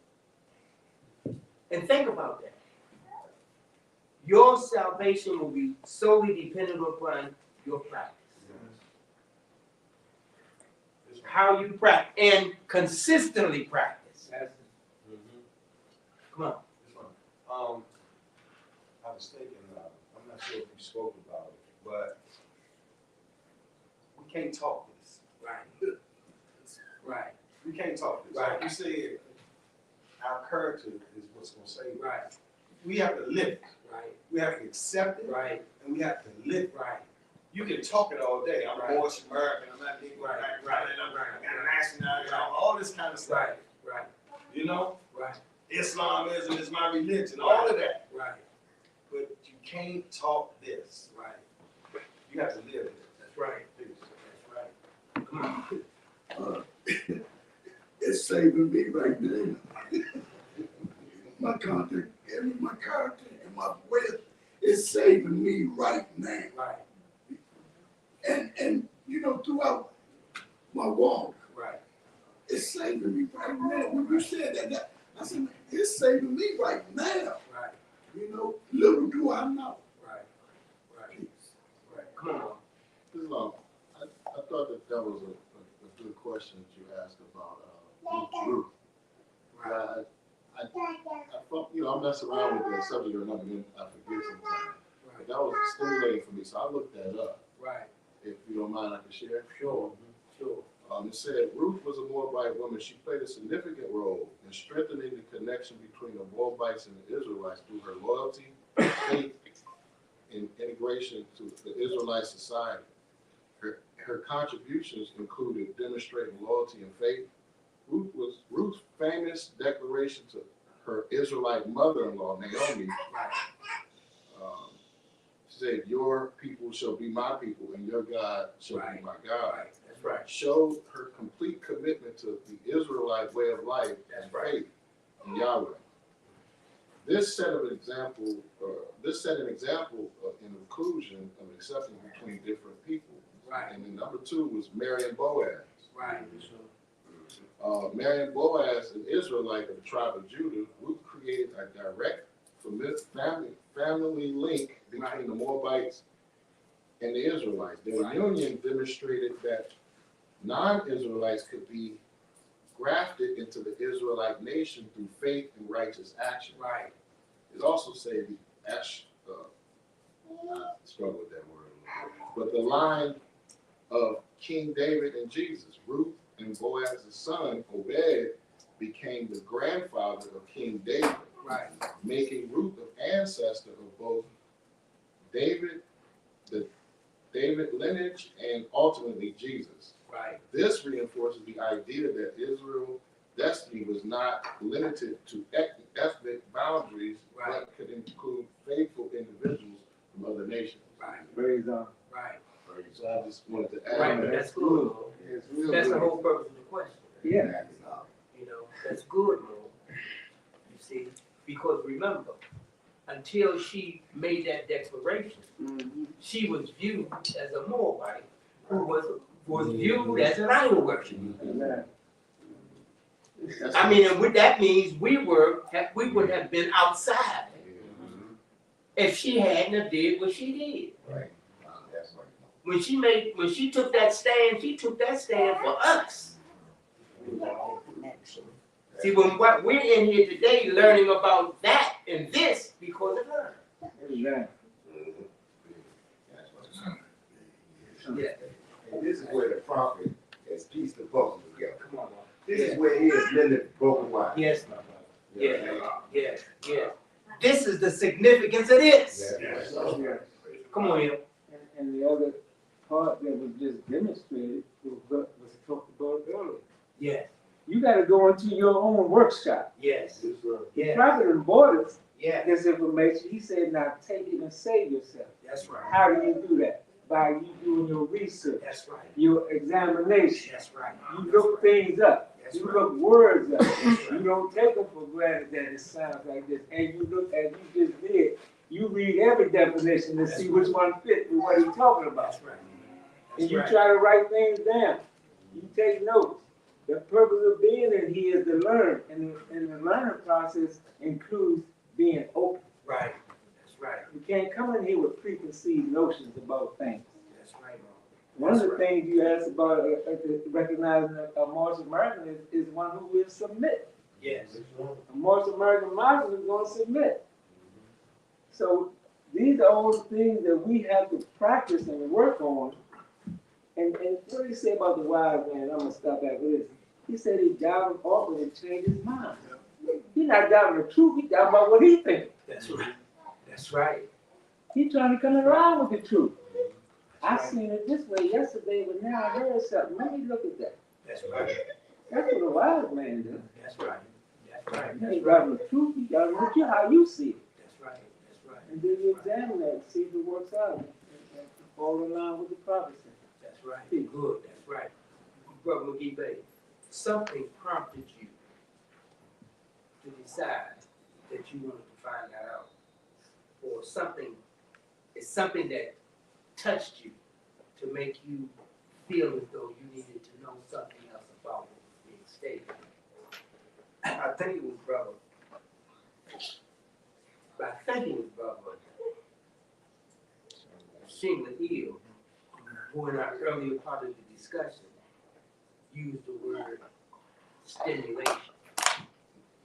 And think about that. Your salvation will be solely dependent upon your practice. How you practice and consistently practice. Come on. I was thinking, I'm not sure if you spoke about it, but we can't talk this. Right. Right. We can't talk this. Right. Like you said, our character is what's going to save us. Right. We have to live it. Right. We have to accept it. Right. And we have to live it. Right. You can talk it all day. I'm Right. Moorish American. I'm not Negro. Right. Right. I'm national. You know, all this kind of stuff. Right. Right. You know, Right. Islamism is my religion. All of that. Right. But you can't talk this. Right. You have to live it. That's right. That's right. Come on. It's saving me right now. My character and my wealth is saving me right now. Right. And you know, throughout my walk, Right. it's saving me right now. When you said that I said, it's saving me right now. Right. You know, little do I know. Right. Right. Right. Come on. Islam, I thought that was a good question that you asked about Ruth. Right. I thought, you know, I mess around with that subject or another, and I forget sometimes. But that was stimulating for me, so I looked that up. Right. If you don't mind, I can share. Sure. Sure. It said Ruth was a Moabite woman. She played a significant role in strengthening the connection between the Moabites and the Israelites through her loyalty, faith, and integration to the Israelite society. Her contributions included demonstrating loyalty and faith. Ruth's famous declaration to her Israelite mother-in-law, Naomi, said, "Your people shall be my people, and your God shall be my God." Right. That's right. Showed her complete commitment to the Israelite way of life and faith in Yahweh. This set an example of an inclusion of accepting between different people. Right. And then number 2 was Mary and Boaz. Right. Mary and Boaz, an Israelite of the tribe of Judah, Ruth created a direct family link between the Moabites and the Israelites. Their union demonstrated that non-Israelites could be grafted into the Israelite nation through faith and righteous action. Right. It also said I struggle with that word a little bit, but the line of King David and Jesus, Ruth and Boaz's son, Obed, became the grandfather of King David, Right. making Ruth an ancestor of both David, the David lineage, and ultimately Jesus. Right. This reinforces the idea that Israel's destiny was not limited to ethnic boundaries, Right. but could include faithful individuals from other nations. Right. Praise on. Right. So I just wanted to add Right. that. That's good. Lord. It's real That's the good. whole purpose of the question. Yeah. You know, that's good, Lord. You see, because remember, until she made that declaration, she was viewed as a Moabite who was viewed as an idol worshiper. Amen. I mean, and what that means, we would have been outside if she hadn't have did what she did. Right. That's right. When she took that stand, she took that stand for us. See, what we're in here today learning about that and this because of her. Amen. Yeah. And this is where the prophet has pieced the puzzle together. Come on. This is where he has mended the broken wire. Yes, my brother. You know Yeah. what I mean? Yeah. This is the significance of this. Yes. Yeah. Come on, here. And the other part that was just demonstrated was talked about earlier. Yes. You got to go into your own workshop. Yes. Yes, sir. The Yes. prophet brought us Yeah. this information. He said, now take it and save yourself. That's right. How do you do that? By you doing your research, That's right. your examination. That's right. You look things up. That's You right. look words up. You don't take them for granted that it sounds like this. And you look, as you just did, you read every definition to see which one fits with what he's talking about. That's right. And That's you right. try to write things down. You take notes. The purpose of being in here is to learn. And the learning process includes being open. Right. That's right. You can't come in here with preconceived notions about things. That's right. One of the That's right. things you asked about recognizing a Morris American is one who will submit. Yes. A Morris American Muslim is going to submit. So these are all things that we have to practice and work on. And what do you say about the wise man? I'm going to stop after this. He said he doubted often and changed his mind. He's not doubting the truth, he's doubting about what he thinks. That's right. That's right. He's trying to come around with the truth. I seen it this way yesterday, but now I heard something. Let me look at that. That's right. That's what a wise man does. That's right. That's right. He That's ain't right. doubting the truth, he doubting what you, how you see it. That's right. That's right. And then you examine that and see if it works out and fall in line with the prophecy. That's right. Good. That's right. Brother McGee Bay, something prompted you to decide that you wanted to find that out. Or something, it's something that touched you to make you feel as though you needed to know something else about what was being stated. I think it was brother. But I think it was brother Shingler Hill, who in our earlier part of the discussion used the word stimulation.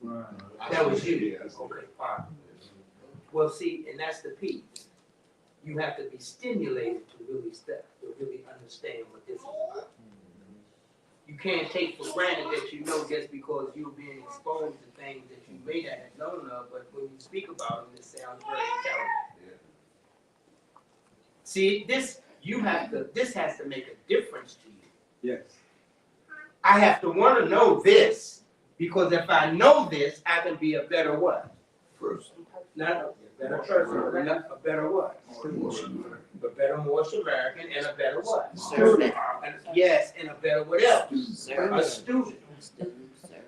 Right. That was you. Yes. Okay, fine. Well, see, and that's the piece. You have to be stimulated to really understand what this is about. You can't take for granted that you know just because you're being exposed to things that you may not have known of, but when you speak about them, it sounds very intelligent. See, this has to make a difference to you. Yes. I have to want to know this, because if I know this, I can be a better what? Person. Not a better person, not a better what? A better more Samaritan and a better what? Servant. Yes, and a better what else? A Servant. student. Student, servant.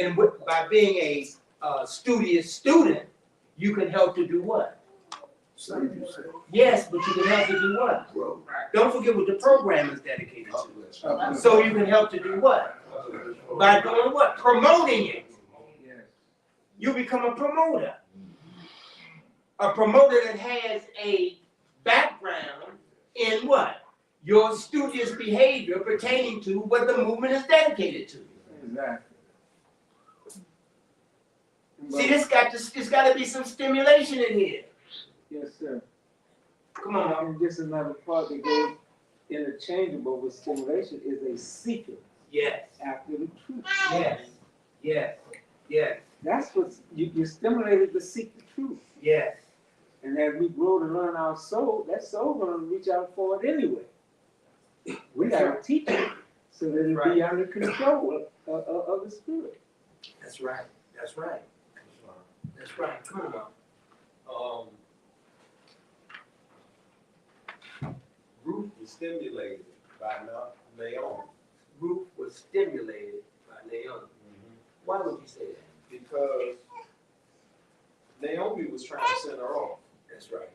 And by being a studious student, you can help to do what? Save yourself. Yes, but you can help to do what? Grow. Don't forget what the program is dedicated to. So you can help to do what? By doing what? Promoting it. Yes. You become a promoter. A promoter that has a background in what? Your studious behavior pertaining to what the movement is dedicated to. Exactly. See, there's got to be some stimulation in here. Yes, sir. Come on. And just another part that goes interchangeable with stimulation is a seeker Yes, after the truth. yes, yes, yes. That's what you stimulated to seek the truth. Yes. And as we grow to learn our soul, that soul gonna reach out for it anyway. We gotta teach it so that it Right. be under control of the spirit. That's right. That's right. That's right. Come on. Ruth was stimulated by Naomi. Ruth was stimulated by Naomi. Why would you say that? Because Naomi was trying to send her off. That's right.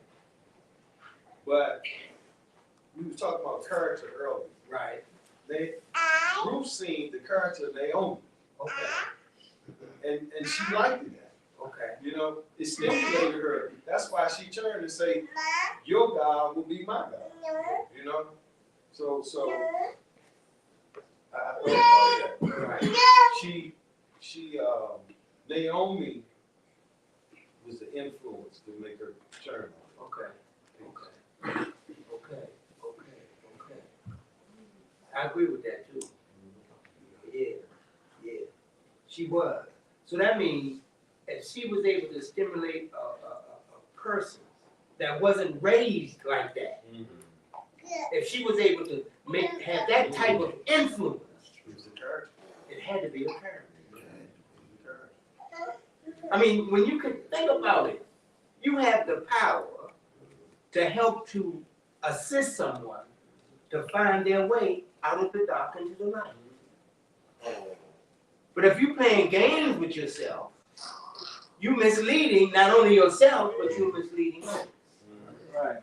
But we were talking about character earlier. Right. Ruth seen the character of Naomi, Okay. and she liked that. Okay. You know, it stimulated her. That's why she turned and say, "Your God will be my God." You know, so I thought about that. Right. Naomi was the influence to make her turn. Okay. Okay. I agree with that too. Yeah. She was. So that means if she was able to stimulate a person that wasn't raised like that, if she was able to have that type of influence, it had to be a character. I mean, when you can think about it, you have the power to help to assist someone to find their way out of the dark into the light. But if you're playing games with yourself, you're misleading not only yourself, but you're misleading others. Right.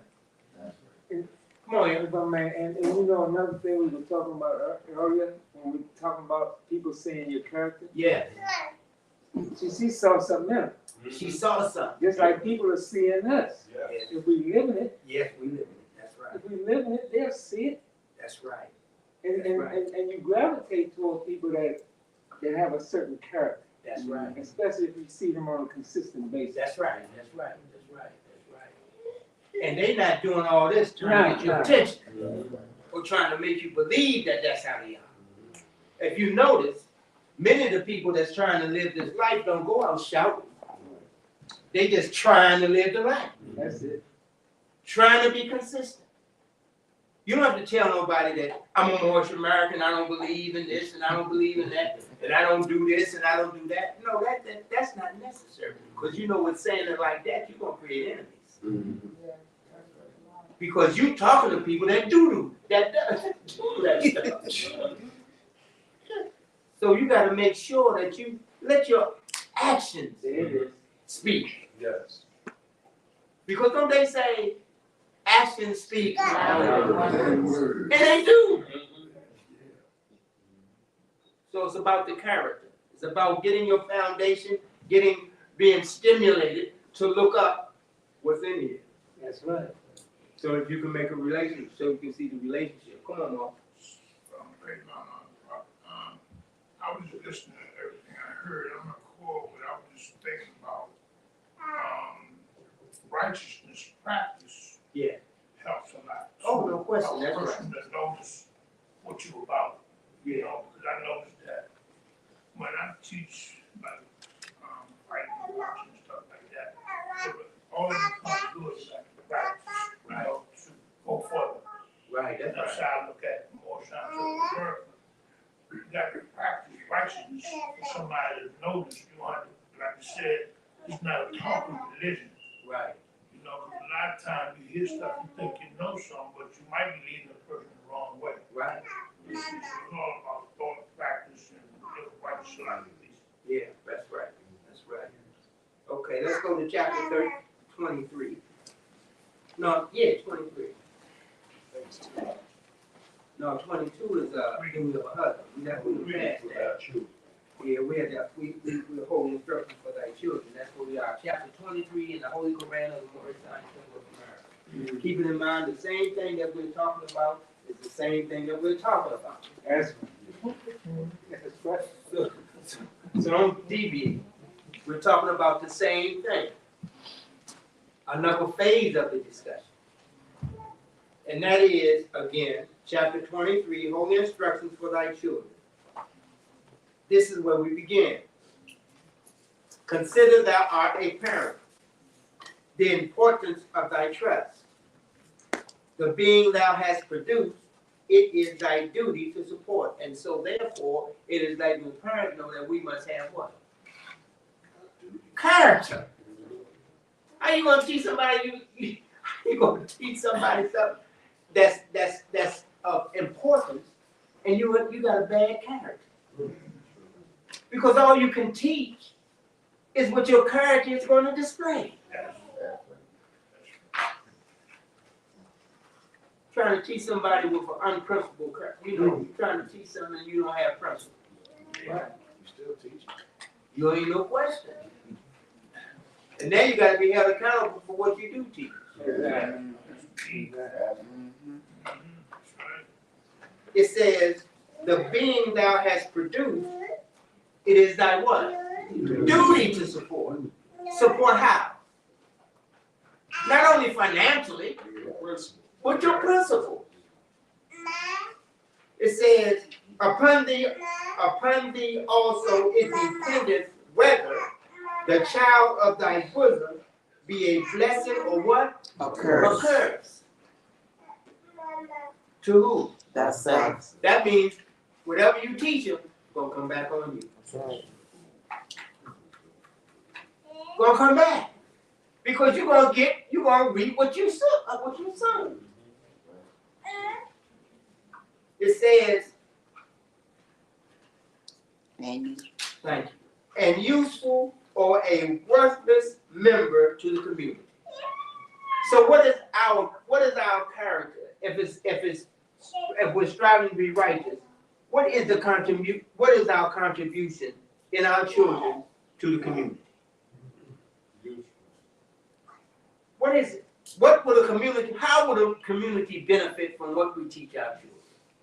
Come on, If I may, and you know another thing we were talking about earlier when we were talking about people seeing your character. Yes, She saw something in her, she saw something. just like people are seeing us. Yes, If we live in it, yes, we live in it. That's right. if we live in it, they'll see it, That's right. and you gravitate toward people that have a certain character. That's right. Especially if you see them on a consistent basis. That's right. And they not doing all this trying to get your Nah. attention or trying to make you believe that that's how they are. If you notice, many of the people that's trying to live this life don't go out shouting. They just trying to live the life. That's it. Trying to be consistent. You don't have to tell nobody that I'm a Moorish American, I don't believe in this and I don't believe in that, and I don't do this and I don't do that. No, that's not necessary. Because you know with saying it like that, you're going to create enemies. Because you talking to people that do that stuff. So you got to make sure that you let your actions speak. Yes. Because don't they say actions speak louder? And they do. So it's about the character. It's about getting your foundation, being stimulated to look up within you. That's right. So if you can make a relationship, so you can see the relationship. Come on, Mark. I was just listening to everything I heard. I'm not cool, but I was just thinking about righteousness practice. Yeah. Helps a lot. Oh, no question. That's A right. person that knows what you're about, you know, because I noticed that when I teach like fighting boxing and stuff like that, all you come do is like practice, you know, to go further. Right, that's That's right. how I look at more times of the word. You got to practice righteousness for somebody to notice. You want to, like you said, it's not a talking religion. Right. You know, 'cause a lot of times you hear stuff, you think you know something, but you might be leading the person the wrong way. Right. It's all about thought practice and living righteous life. Yeah, that's right. That's right. Okay, let's go to chapter 23. No, yeah, 23. No, 22 is giving of a husband. We passed that. Yeah, we had that. We're holding instructions for thy children. That's where we are. Chapter 23 in the Holy Koran of the Moorish Temple of America. Keeping in mind the same thing that we're talking about is the same thing that we're talking about. That's right. So don't deviate. We're talking about the same thing. Another phase of the discussion. And that is, again, chapter 23, Holy Instructions for Thy Children. This is where we begin. Consider thou art a parent, the importance of thy trust. The being thou hast produced, it is thy duty to support. And so therefore, it is like the parent know that we must have what? Character. How you gonna teach somebody you gonna teach somebody something that's of importance and you got a bad character? Because all you can teach is what your character is going to display. Trying to teach somebody with an unprincipled character, you're trying to teach something and you don't have principle. Right. You still teaching. You ain't no question. And then you got to be held accountable for what you do teach. Exactly. It says, the being thou hast produced, it is thy what? Duty to support. Support how? Not only financially, but your principle. It says, upon thee also it dependeth whether the child of thy bosom be a blessing or what? A curse. A curse. To who? That's us. That means whatever you teach them, gonna come back on you. Gonna come back. Because you're gonna reap what you sow. It says, And thank you, and useful or a worthless member to the community. So what is our character? If we're striving to be righteous, what is our contribution in our children to the community? What is it? How will the community benefit from what we teach our children?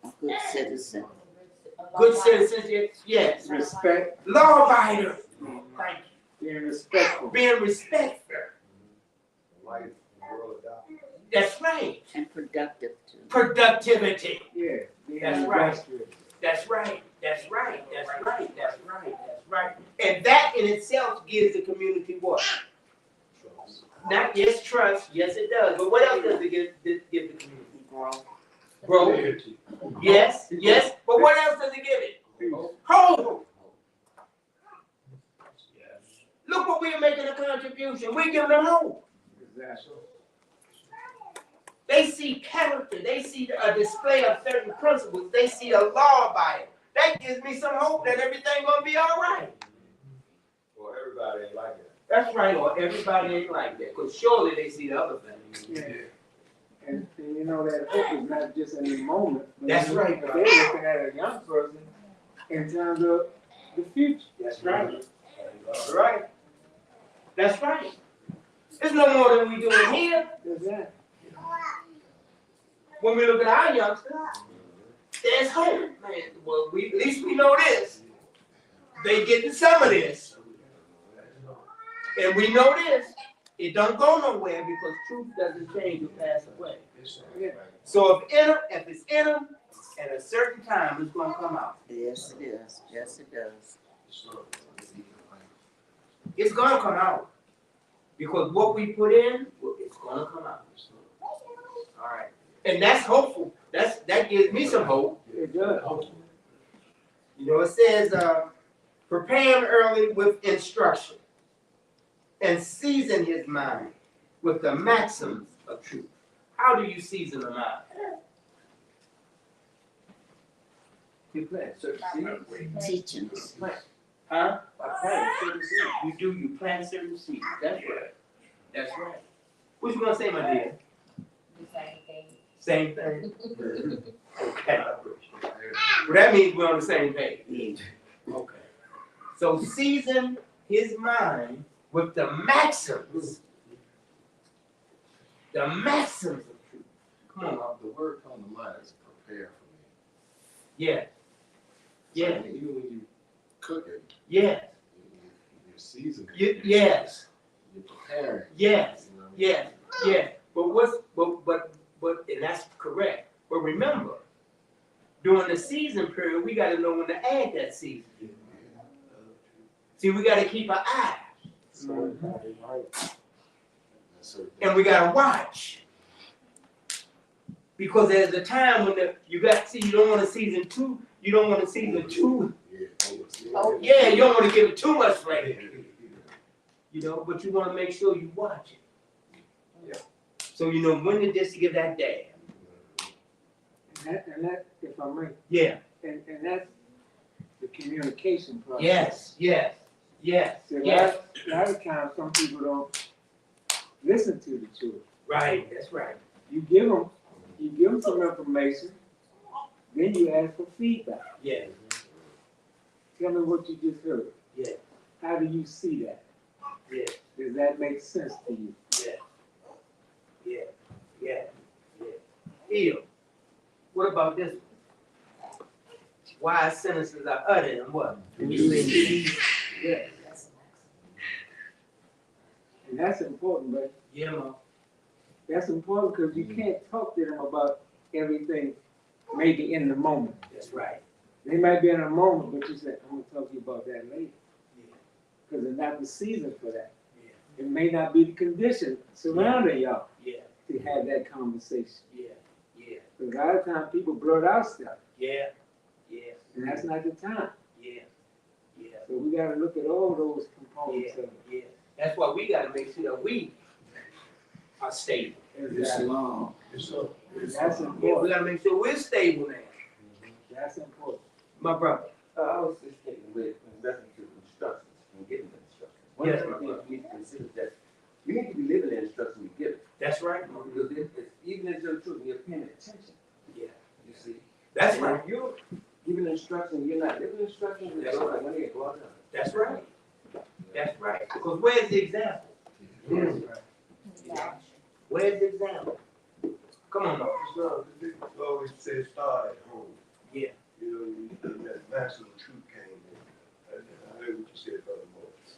a good citizen. Good citizens, yes. Respect. Law abiders. Thank you. Being respectful. Being respectful. Life, world adopted. That's right. And productive too. Productivity. Yeah. Being That's right. industrious. That's right. That's right. That's right. That's right. That's right. And that in itself gives the community what? Not just trust. Yes, it does. But what else does it give the community? Growth. Growth. Yes. Yes. But what else does it give it? Hope. Look what we're making a contribution. We give them hope. Exactly. They see character. They see a display of certain principles. They see a law by it. That gives me some hope that everything gonna be all right. Well, everybody ain't like that. That's right, or everybody ain't like that. Because surely they see the other things. Yeah. And you know that hope is not just in the moment. That's right. They're looking at a young person in terms of the future. That's right. That's right. That's right. It's no more than we doing here. Exactly. When we look at our youngsters, there's hope. Man, well, at least we know this. They getting some of this. And we know this. It don't go nowhere because truth doesn't change or pass away. So if it's in them, at a certain time, it's going to come out. Yes, it is. Yes, it does. It's going to come out. Because what we put in, it's going to come out. All right. And that's hopeful. That gives me some hope. It does. You know, it says, prepare him early with instruction and season his mind with the maxims of truth. How do you season the mind? You plant certain seeds. Teachings. Huh? I plant certain seeds. You plant certain seeds. That's right. That's right. What you gonna say, my dear? The same thing. Same thing. Okay. Well, that means we're on the same page. Okay. So season his mind with the maxims. The maxims of truth. Come on. The word on the mind is prepare for me. Yeah. Yeah. So even when you cook it, Yeah. you're seasoning. Yes. You're preparing. Yes. You know? Yes. Yeah. But and that's correct. But remember, during the season period, we got to know when to add that season. See, we got to keep an eye And we gotta watch. Because there's a time when you don't want a season two, you don't want a season two. Yeah, you don't want to give it too much flavor. But you want to make sure you watch it. Yeah. So you know when to just give that dab. And that, if I may, Yeah. and that's the communication process. Yes. See, a Yes. lot of times, some people don't listen to the children. Right. That's right. You give them some information, then you ask for feedback. Yeah. Tell me what you just heard. Yeah. How do you see that? Yeah. Does that make sense to you? Yeah. Hill. What about this one? Wise sentences are uttered and what? Yeah. And that's important, but Yeah, Mom. that's important because you can't talk to them about everything maybe in the moment. That's right. They might be in a moment, but you say, I'm gonna talk to you about that later. Because it's not the season for that. Yeah. It may not be the condition surrounding y'all Yeah. to have that conversation. Yeah. Because a lot of times people blurt out stuff, Yeah. and that's not the time. Yeah. So we gotta look at all those components of it. Yeah. That's why we gotta make sure that we are stable. Islam. That's Yeah, we important. gotta make sure we're stable now. That's important. My brother. I was just thinking with reference to instructions and giving the instructions. One Yes, of the my things we need to consider is that you need to be living the instruction you give. That's right. Because even as your children, you're paying attention. Yeah. You see. That's And right. if you're giving instructions, you're not living instructions. That's That's right. right. When they go out there. That's right. That's right. Because where's the example? Where's the example? Come on, Mark. So, the always say start at home. Yeah. When that maximum truth came in. I heard what you said, Brother Morris.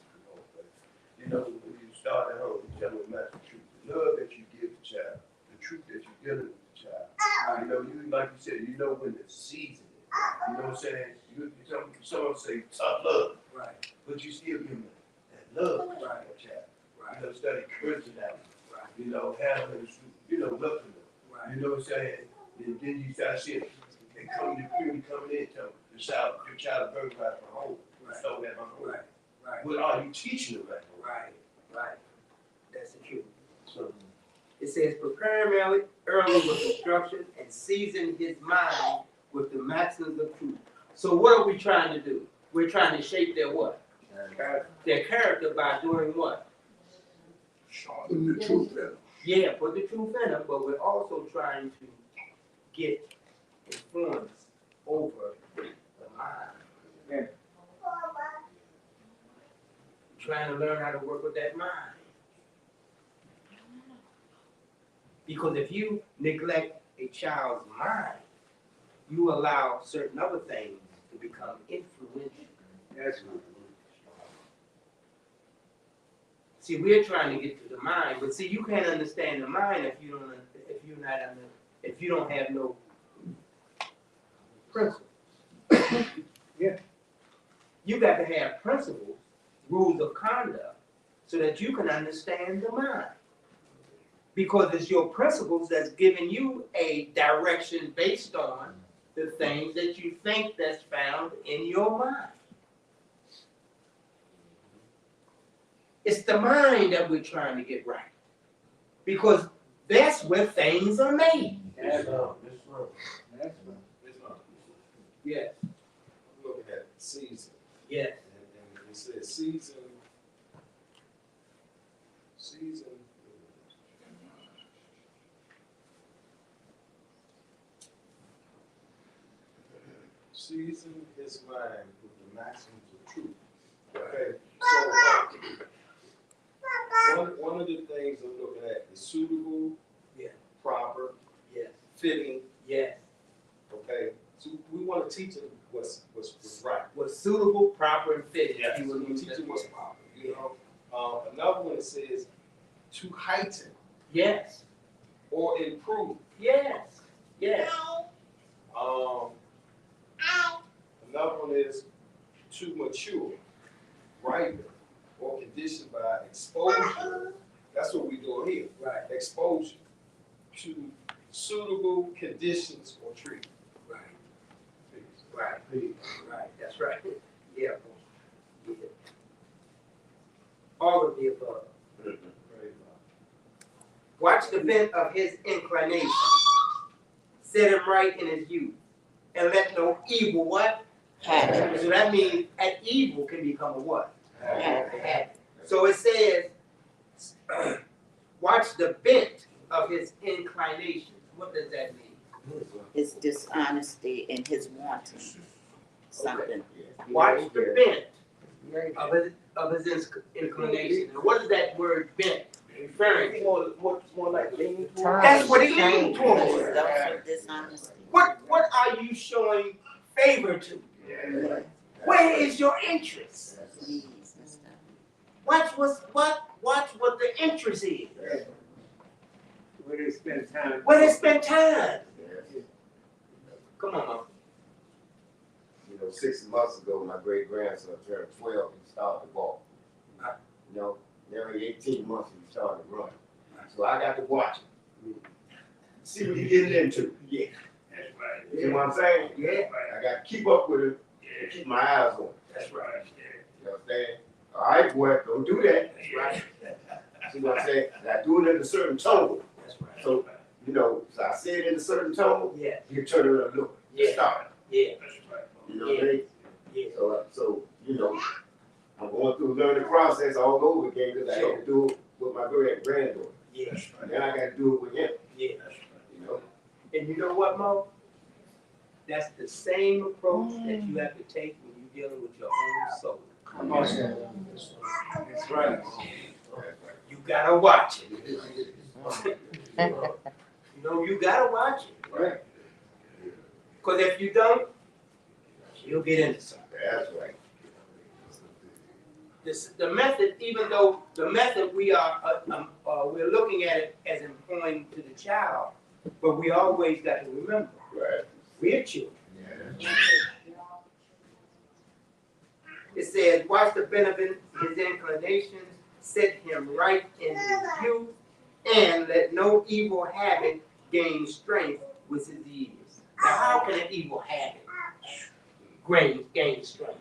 But, when you start at home, you tell them the maximum truth. The love that you give the child, the truth that you're dealing with the child. You like you said, you know when the season is. You know what I'm saying? Someone say tough love. Right. But you still give them that love to Right. that child. Right. Instead of cursing them. Right. Handling, looking them. Right. You know what I'm saying? And then you start seeing, they come to the community coming in, tell them, your child birthright from home. Right. Stole that from home. Right. What are you teaching them right now? Right. That's the truth. So, It says, prepare him early with instruction and season his mind with the maxims of truth. So what are we trying to do? We're trying to shape their what? Their character by doing what? Putting the truth in. Yeah, put the truth in them, but we're also trying to get influence over the mind. Yeah. Trying to learn how to work with that mind. Because if you neglect a child's mind, you allow certain other things to become influential. That's right. See, we're trying to get to the mind, but see, you can't understand the mind if you don't have no principles. Yeah. You got to have principles, rules of conduct, so that you can understand the mind. Because it's your principles that's giving you a direction based on the things that you think that's found in your mind. It's the mind that we're trying to get right. Because that's where things are made. That's right. It's not. Yes. I'm looking at season. Yes. And it says season. Season his mind with the maxims of truth. Okay, so one of the things I'm looking at is suitable, Yeah. proper, Yes. fitting. Yes. Okay, so we want to teach them what's right. Was suitable, proper, and fitting. Yes, You we will want to use teach that them what's word. proper. Another one says to heighten Yes. or improve. Yes. Yes. Another one is to mature, ripen, or conditioned by exposure. That's what we do here. Right. Exposure to suitable conditions or treatment. Right. Right, that's right. Yeah. Yeah. All of the above. Watch the bent of his inclination. Set him right in his youth. And let no evil what? Habit. So that means an evil can become a what? Habit. A habit. So it says, watch the bent of his inclination. What does that mean? His dishonesty and his wanting something. Watch the bent of his inclination. And what is that word bent referring to? More like leaning towards. That's what he leaned towards. It's also dishonesty. What are you showing favor to? Where is your interest? Needs and stuff. Watch what the interest is. Where they spend time. Where they spend time. Come on, Mom. You know, 6 months ago, my great grandson turned 12 and started to walk. You know, nearly 18 months and he started to run. So I got to watch him. See what he getting into. Yeah. That's right. You know what I'm saying? Yeah. I got to keep up with him and keep my eyes on him. That's right. You understand? All right, boy, don't do that. That's right. See what I'm saying? I do it in a certain tone. That's right. So, you know, so I say it in a certain tone, Yeah. you turn around and look. Yeah. Stop. Yeah. You know what I mean? Yeah. So, you know, I'm going through the learning process all over again because I had to do it with my granddaughter. Yeah. Now I got to do it with him, Yeah. you know? And you know what, Mo? That's the same approach that you have to take when you're dealing with your own soul. Come on. That's right. You gotta watch it. You know, you gotta watch it. Right. Because if you don't, you'll get into something. That's right. The method, even though the method we're looking at it as employing to the child, but we always got to remember, Right. we're children. Yeah. It says, watch the benefit of his inclinations, set him right in his youth, and let no evil habit gain strength with his years. Now, how can an evil habit gain strength?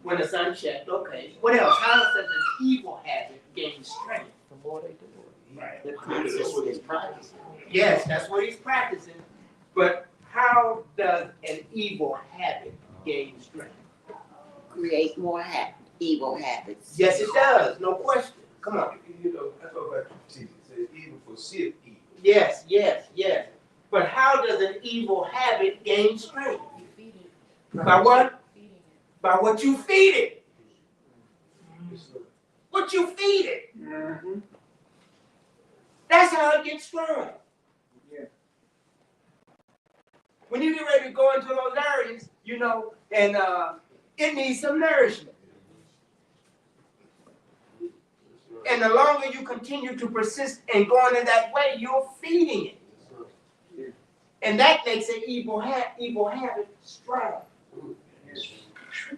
When it's unchecked, okay. What else? How does an evil habit gain strength? The more they do it. Right. That's what he's practicing. Yes, that's what he's practicing. But how does an evil habit gain strength? Create more evil habits. Yes, it does. No question. Come on. You know, that's what I teach. It says evil foreseeth evil. Yes, yes, yes. But how does an evil habit gain strength? You feed it. By what? Feeding it. By what you feed it. What you feed it. Mm-hmm. That's how it gets strong. Yeah. When you get ready to go into those areas, you know, and it needs some nourishment. And the longer you continue to persist in going in that way, you're feeding it. Yeah. And that makes an evil habit strong.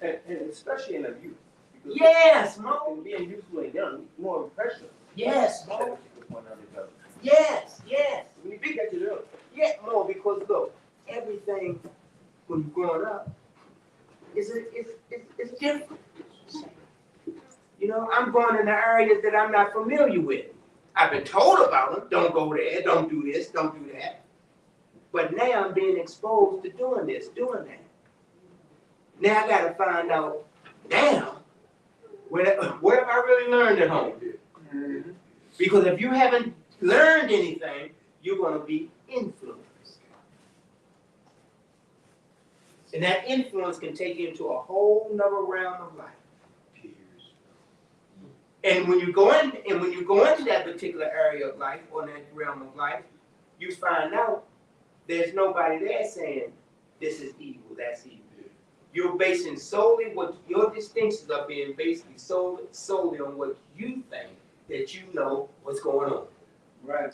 And especially in abuse. Because Yes, Mo. being useful and young, more pressure. Yes, Mo. With one another. Yes, yes. When you big at it early. Yeah, Mo, because look, everything when you're growing up is different. You know, I'm going in the areas that I'm not familiar with. I've been told about them. Don't go there. Don't do this. Don't do that. But now I'm being exposed to doing this, doing that. Now I got to find out now what have I really learned at home? Mm-hmm. Because if you haven't learned anything, you're going to be influenced. And that influence can take you into a whole nother realm of life. And when you go into that particular area of life or that realm of life, you find out there's nobody there saying this is evil, that's evil. You're basing solely what your distinctions are being basically solely on what you think that you know what's going on. Right.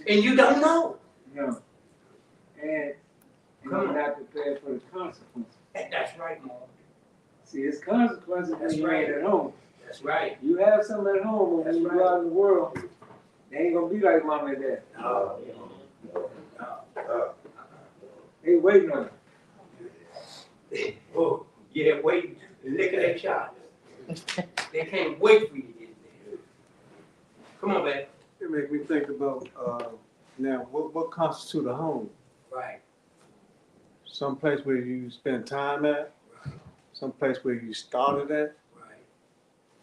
And you don't know. No. And you're not prepared for the consequences. That's right, Mom. See, it's consequences That's when you right. ain't at home. That's right. You have some at home, but That's when you right. go out in the world, they ain't gonna be like mom and dad. No. They waiting on you. Oh, yeah, wait, lick at that shot. They can't wait for you to get there. Come on, man. It make me think about, now, what constitutes a home? Right, Some place where you spend time at, right, some place where you started at, right,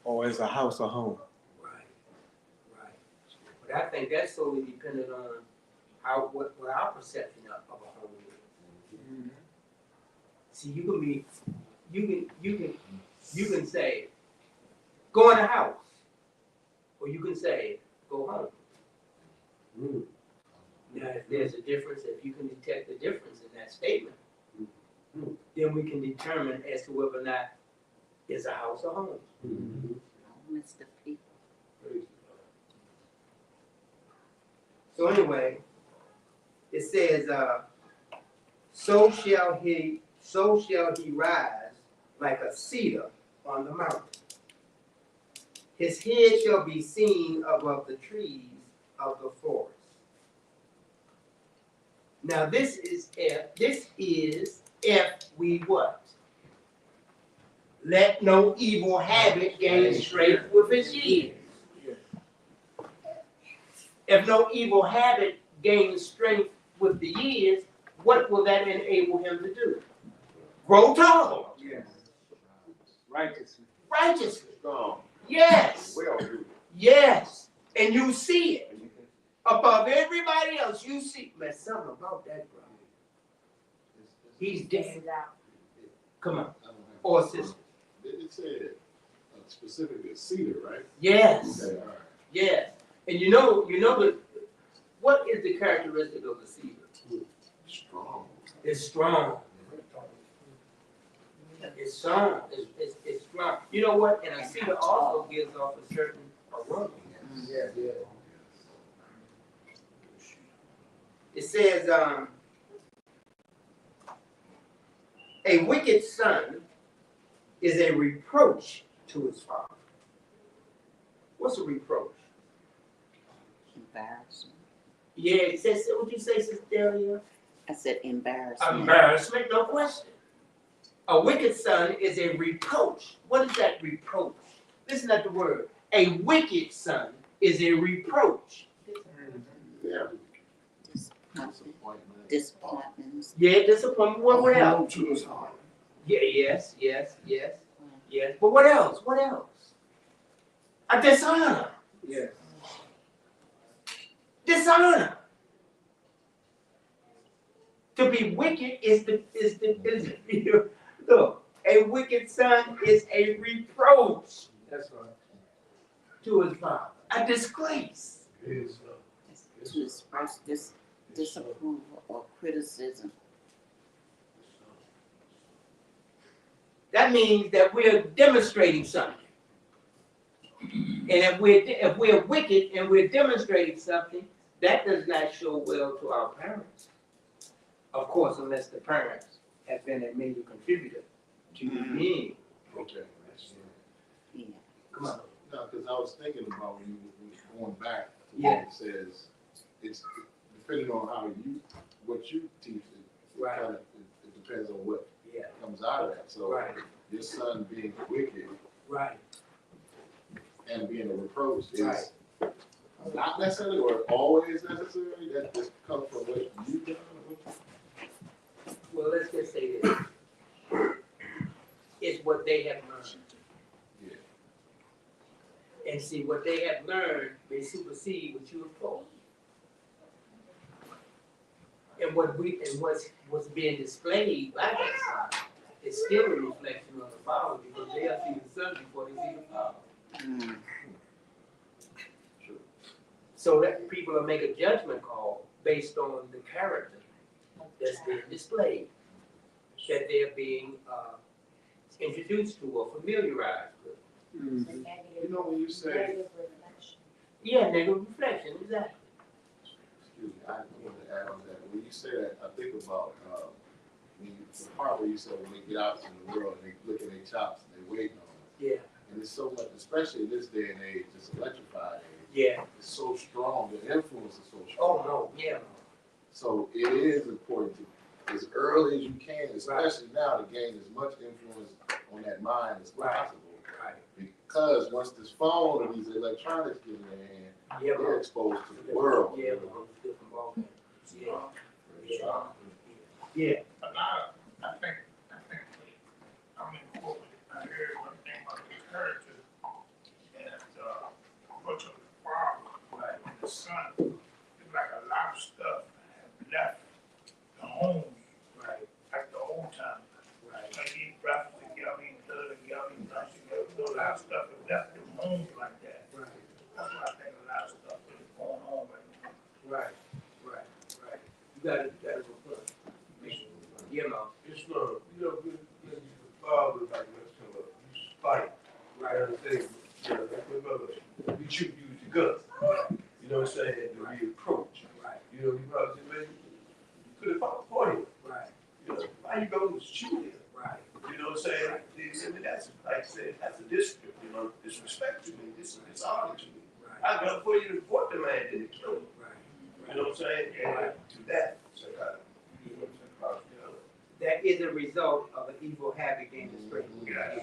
or is a house a home? right, right. But I think that's solely dependent on how, what our perception of a home is. See, you can say, go in the house, or you can say, go home. Now, if there's a difference, if you can detect the difference in that statement, then we can determine as to whether or not it's a house or home. Home is the people. So anyway, it says, so shall he rise like a cedar on the mountain. His head shall be seen above the trees of the forest. Now this is if we what? Let no evil habit gain strength with his years. If no evil habit gains strength with the years, what will that enable him to do? Grow tall. Yes. Righteously. Righteously. Strong. Yes. Well, do. Yes. And you see it. Above everybody else, you see. Man, something about that, brother. He's dead. Come on. Or sister. It said specifically cedar, right? Yes. Okay, all right. Yes. And you know what is the characteristic of the cedar? Strong. It's strong. It's strong. It's strong. You know what? And a cedar also gives off a certain aroma. Yeah, yeah. It says, a wicked son is a reproach to his father. What's a reproach? Embarrassment. Yeah, it says, what would you say, Sister Delia? I said embarrassment. Embarrassment, no question. A wicked son is a reproach. What is that reproach? Listen at the word. A wicked son is a reproach. Yeah. Disappointments. Yeah, disappointment. What else? To his heart. Yeah, yes. But what else? What else? A dishonor. Yes. Dishonor. To be wicked is look, a wicked son is a reproach That's right. to his father. A disgrace. To express disapproval or criticism. That means that we're demonstrating something. And if we're wicked and we're demonstrating something, that does not show well to our parents. Of course, unless the parents have been a major contributor to you being. Okay. Yeah. Come on. No, because I was thinking about when you were going back to Yeah. what it says, it's depending on what you teach, it Right. kind of, it depends on what Yeah. comes out of that. So Right. your son being wicked Right. and being a reproach is Right. not necessarily or always necessary. That just comes from what you've done. Well, let's just say this. It's what they have learned. Yeah. And see, what they have learned may supersede what you have taught. And what's being displayed by that son is still a reflection of the father, because they'll see the son before they see the father. Mm. So that people will make a judgment call based on the character that's being displayed, that they're being introduced to or familiarized with. Mm-hmm. You know when you say, Negative reflection. Yeah, negative reflection, exactly. excuse me, I want to add on that. When you say that, I think about when you the part where you said when they get out in the world and they look at their chops and they waiting on it. Yeah, And it's so much, especially in this day and age, this electrified age, yeah. it's so strong, the influence is so Oh, strong. no, yeah. So it is important to, as early as you can, especially now, to gain as much influence on that mind as possible. Right. Because once this phone and these electronics get in their hand, Yeah, they're exposed to the world. Yeah, different ballgame. Yeah. Yeah. Yeah. A lot of, I think, I'm in court with it. I heard one thing about the character and, much of the father, Right. and the son, it's like a lot of stuff have left the home Right. like the old time. Right. Like eat breakfast together, eat dinner together, eat lunch together, a lot of stuff has left the homes like that. Right. That's why I think a lot of stuff is going on right now. Right. Right. Right. You got it. You got it. Yeah, no. It's not, you know, when your father, like, let's come up, you fight. Right. And things, you know, like my mother, we should use the guns. You know what I'm saying? And we approach. Right. You know, you probably say, man, you could have fought for him. Right. You know, why you go to shoot him? Right. You know what I'm saying? I mean, that's, like I said, that's a disrespect, you know, disrespect to me, it's honor to me. Right. I go for you to report the man, didn't kill him. Right. You know what I'm saying? And to that, so That is a result of an evil habit being displayed. yeah.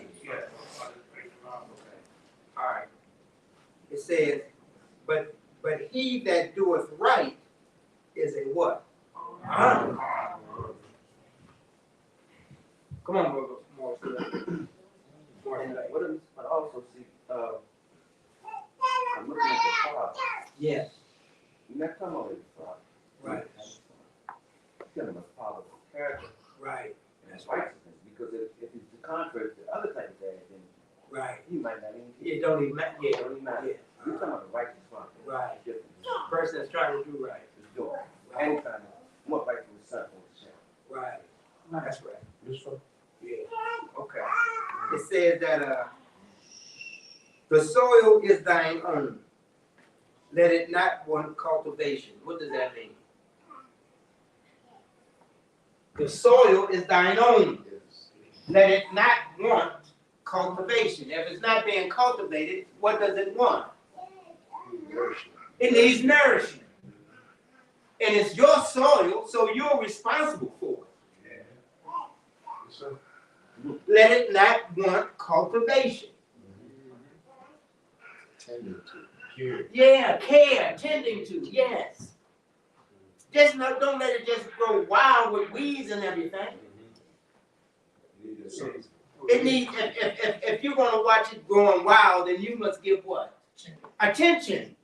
All right. It says, but he that doeth right is a what? Honor. Come on, brother. More. But also see, I'm looking at the father. Yes. You're not talking about his father. Right. You're talking about father's character Right. and his righteousness. Because if it's the contrary to other things that then Right. he might not even It don't even matter. Yeah. don't even matter. Yeah. You're talking about the righteous father. Right. Different. Person that's trying to do right. It's doing. And trying to more right to his son or his child. Right. That's right. This one? Yeah. Okay. It says that the soil is thine own. Let it not want cultivation. What does that mean? The soil is thine own. Let it not want cultivation. If it's not being cultivated, what does it want? It needs nourishment. And it's your soil, so you're responsible for it. Yes, sir. Let it not want cultivation. Tending to. Yeah, care, tending to, yes. Just don't let it just grow wild with weeds and everything. It needs, if you're gonna watch it growing wild, then you must give what? Attention.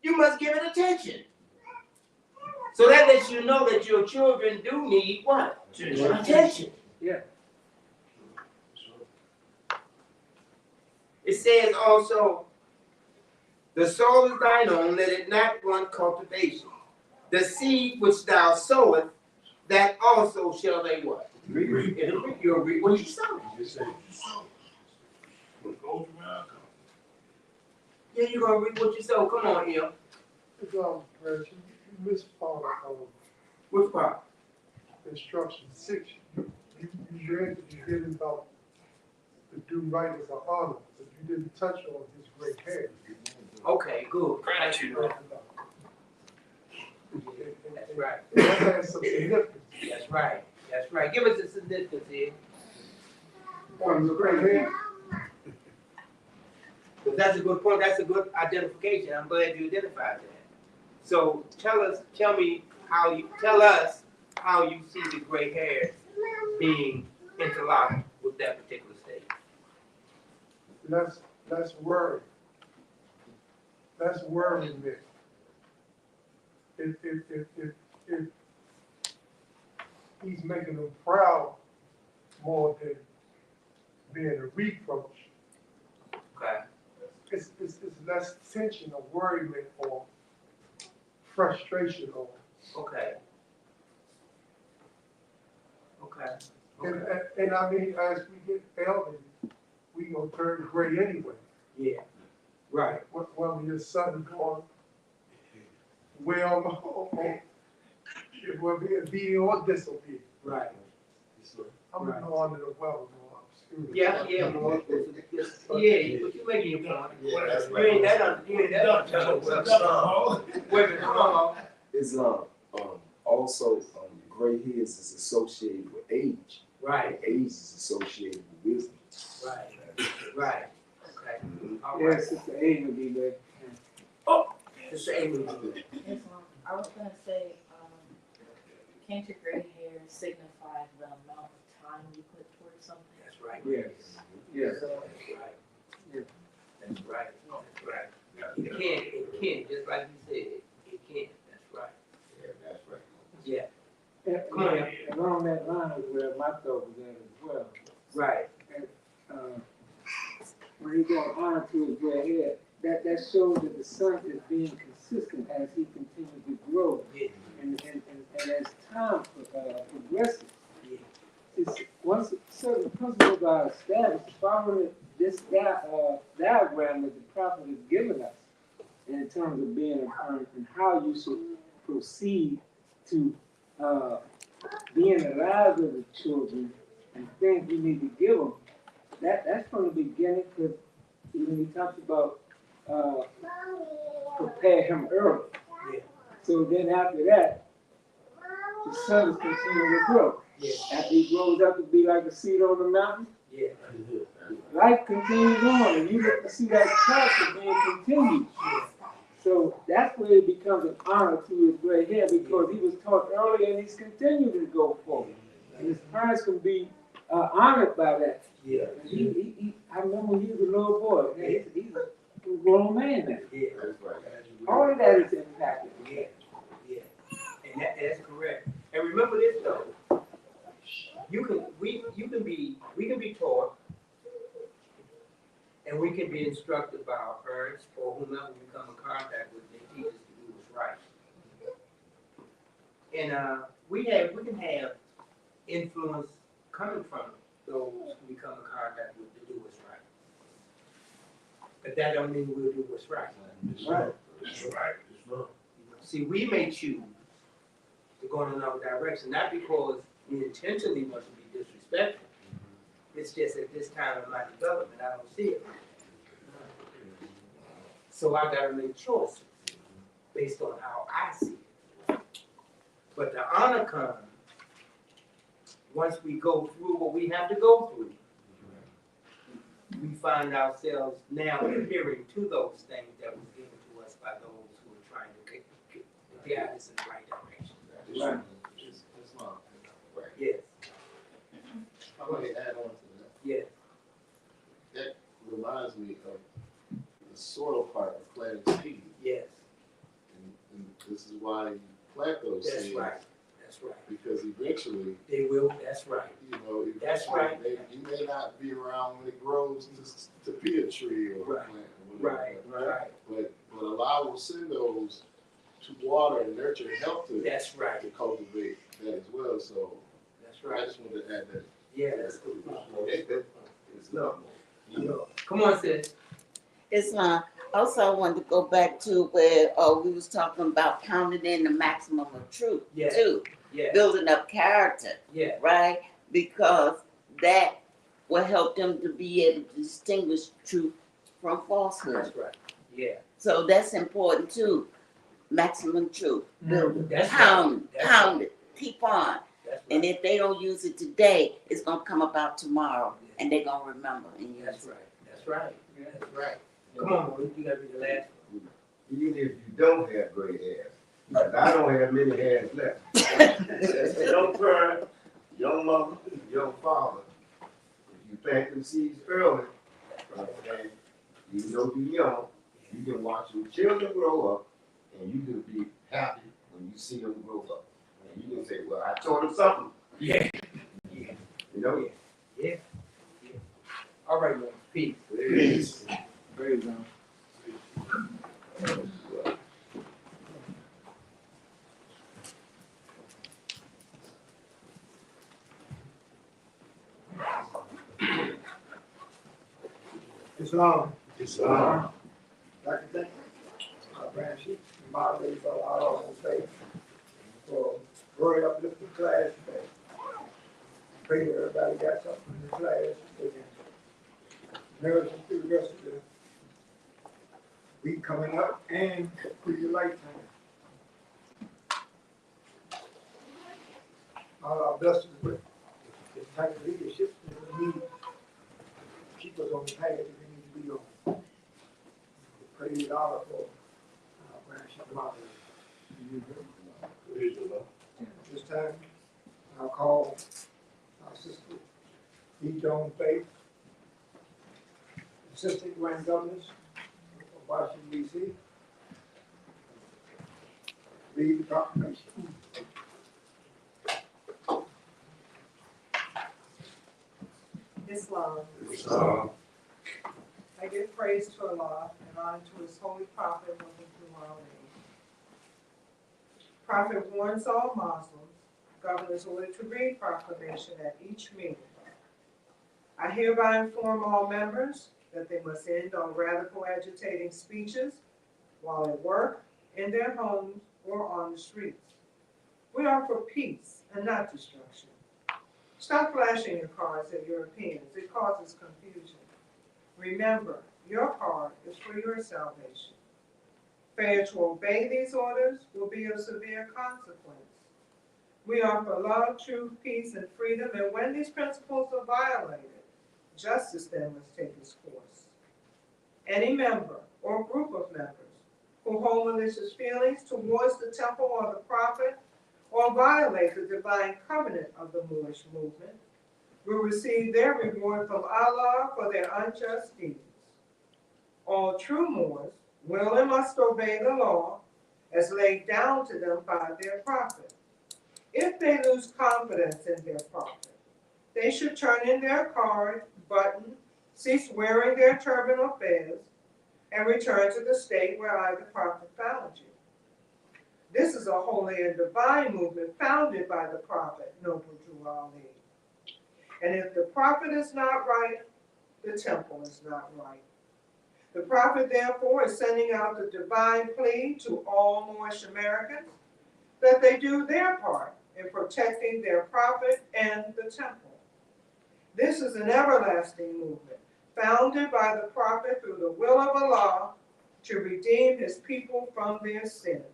You must give it attention. So that lets you know that your children do need what? Attention. Yeah. It says also, the soil is thine own, let it not want cultivation. The seed which thou sowest, that also shall they what? Reap. You'll reap what you sow. What goes around comes. Yeah, you're gonna reap what you sow. Come on here. You missed part of Which part? instruction 6. You read about the do right as an honor, but you didn't touch on his gray hair. Okay, good. Gratitude. That's right. That has some significance. That's right. That's right. Give us the significance here. On the gray hair, But that's a good point. That's a good identification. I'm glad you identified that. So tell us how you see the gray hairs being interlocked with that particular state. that's worry. That's worrying me. If he's making them proud more than being a reproach, Okay. it's less tension or worriment or frustration or. Okay. Okay. And I mean, as we get elderly, we gonna turn gray anyway. Yeah. Right. Whether your son going well, or it will be obedient or disobedient. Right. I'm gonna go on to the well, more. Yeah, yeah, more, yeah, but you making your point. Yeah, that's You ain't that, you ain't that. Wait a minute, come on. Islam, also, gray hairs is associated with age. Right, Age is associated with wisdom. right, right, okay, all Yeah, right. Sister A will be there. It's the Amy. Yes, I was gonna say, can't your gray hair signify the amount of time you put towards something? That's right. Yes, yes. That's right. Yeah. That's right, that's right. It can, just like you said, it can, that's right. Yeah, that's right. Yeah, Come on, and along that line is where my thought was at as well. right, When he got honor to his gray hair, that shows that the son is being consistent as he continues to grow. yeah, And as time progresses, yeah, it's, once certain principles are established, following this diagram that the prophet has given us in terms of being a parent and how you should proceed to be in the lives of the children and things you need to give them. That's from the beginning, because when he talks about prepare him early. yeah, So then after that, the son is continuing to grow. yeah, After he grows up to be like a seed on the mountain, yeah, life continues on, and you get to see that character being continued. So that's where it becomes an honor to his gray hair, because he was taught early and he's continuing to go forward. And his parents can be honored by that. yeah, I remember when he was a little boy. He's a grown man now. yeah, That's right. All of that is impacted. yeah, yeah. And that's correct. And remember this though, we can be taught, and we can be instructed by our parents or whomever we come in contact with, they teach us to do what's right. And we can have influence coming from those who we come in contact with to do what's right. But that don't mean we'll do what's right. Right. It's right. It's wrong. See, we may choose to go in another direction, not because we intentionally want to be disrespectful. It's just at this time in my development, I don't see it. So I gotta make choices based on how I see it. But the honor comes once we go through what we have to go through. We find ourselves now adhering to those things that was given to us by those who are trying to guide us in the right direction. Right. It's not. Yes, I'm gonna add on to that. yes, That reminds me of the soil part of planting seed. yes, And this is why you plant those that's seeds. right, that's right. Because eventually, They will, that's right. you know, That's eventually right. you may not be around when it grows to be a tree or a Right. plant or whatever. Right. But Allah will send those to water and nurture and help to That's right, to cultivate that as well. So that's I right. just wanted to add that. Yeah, that's good. It's not. Come on, sis. Islam. Also, I wanted to go back to where we was talking about pounding in the maximum of truth Yeah. too, Yeah, building up character, yeah, right? Because that will help them to be able to distinguish truth from falsehood. that's right. Yeah, So that's important too. Maximum truth. Build it. that's right. Pound it. Keep on. That's And right. if they don't use it today, it's gonna come about tomorrow, and they're gonna remember and use That's it. right, that's right, that's right. Come on, Maurice, you gotta be the last one. Even if you don't have gray hair, because I don't have many hairs left. Young parent, young mother, Young father, if you plant them seeds early, okay, even though you're young, you can watch your children grow up, and you can be happy when you see them grow up. And you can say, well, I taught them something, Yeah. Yeah. you know? Yeah. Yeah. All right, man, peace. please. Praise God. Islam. It's Dr. Thank Branches, moderator for our own faith, for very uplifting class today. Pray that everybody got something in the class. They can nourish them through the rest of the week coming up and through your lifetime. All our blessings with this type of leadership that we need to keep us on the path that we need to be on. Praise God for our grandson model. This time, I'll call our sister, E. Joan Faith, Assistant Grand Governors of Washington, D.C. Read the proclamation. Islam. I give praise to Allah and honor to His holy prophet, Muhammad. Prophet warns all Muslims, governors order to read proclamation at each meeting. I hereby inform all members that they must end all radical agitating speeches while at work, in their homes, or on the streets. We are for peace and not destruction. Stop flashing your cards at Europeans. It causes confusion. Remember, your card is for your salvation. Failure to obey these orders will be of severe consequence. We are for love, truth, peace, and freedom, and when these principles are violated, justice then must take its course. Any member or group of members who hold malicious feelings towards the temple or the prophet or violate the divine covenant of the Moorish movement will receive their reward from Allah for their unjust deeds. All true Moors will and must obey the law as laid down to them by their prophet. If they lose confidence in their prophet, they should turn in their card, button, cease wearing their turban or fez, and return to the state where I, the prophet, found you. This is a holy and divine movement founded by the prophet, Noble Drew Ali. And if the prophet is not right, the temple is not right. The prophet, therefore, is sending out the divine plea to all Moorish Americans that they do their part in protecting their prophet and the temple. This is an everlasting movement, founded by the prophet through the will of Allah to redeem his people from their sins,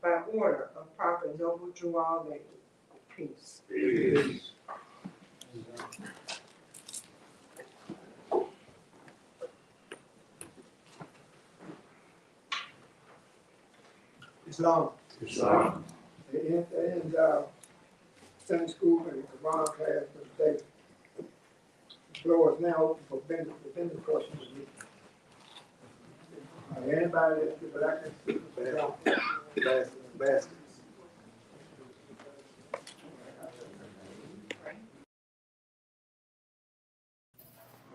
by order of Prophet Noble Drew Ali. Peace. Peace. Islam. Islam. The end Sunday school and the Koran class for today. The floor is now open for vendor questions. Anybody that would like to speak baskets.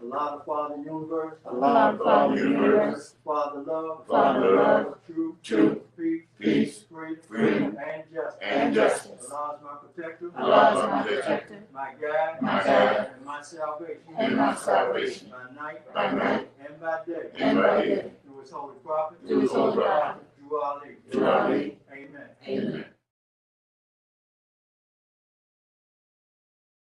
Allah, the Father, universe. Allah, Father, universe. Father, love. Father, love. Truth. Peace. Freedom. And justice. Allah is my protector. Allah is my protector. My guide. And my salvation. By night. And by day. Through his holy prophet. Drew Ali. Amen. Amen.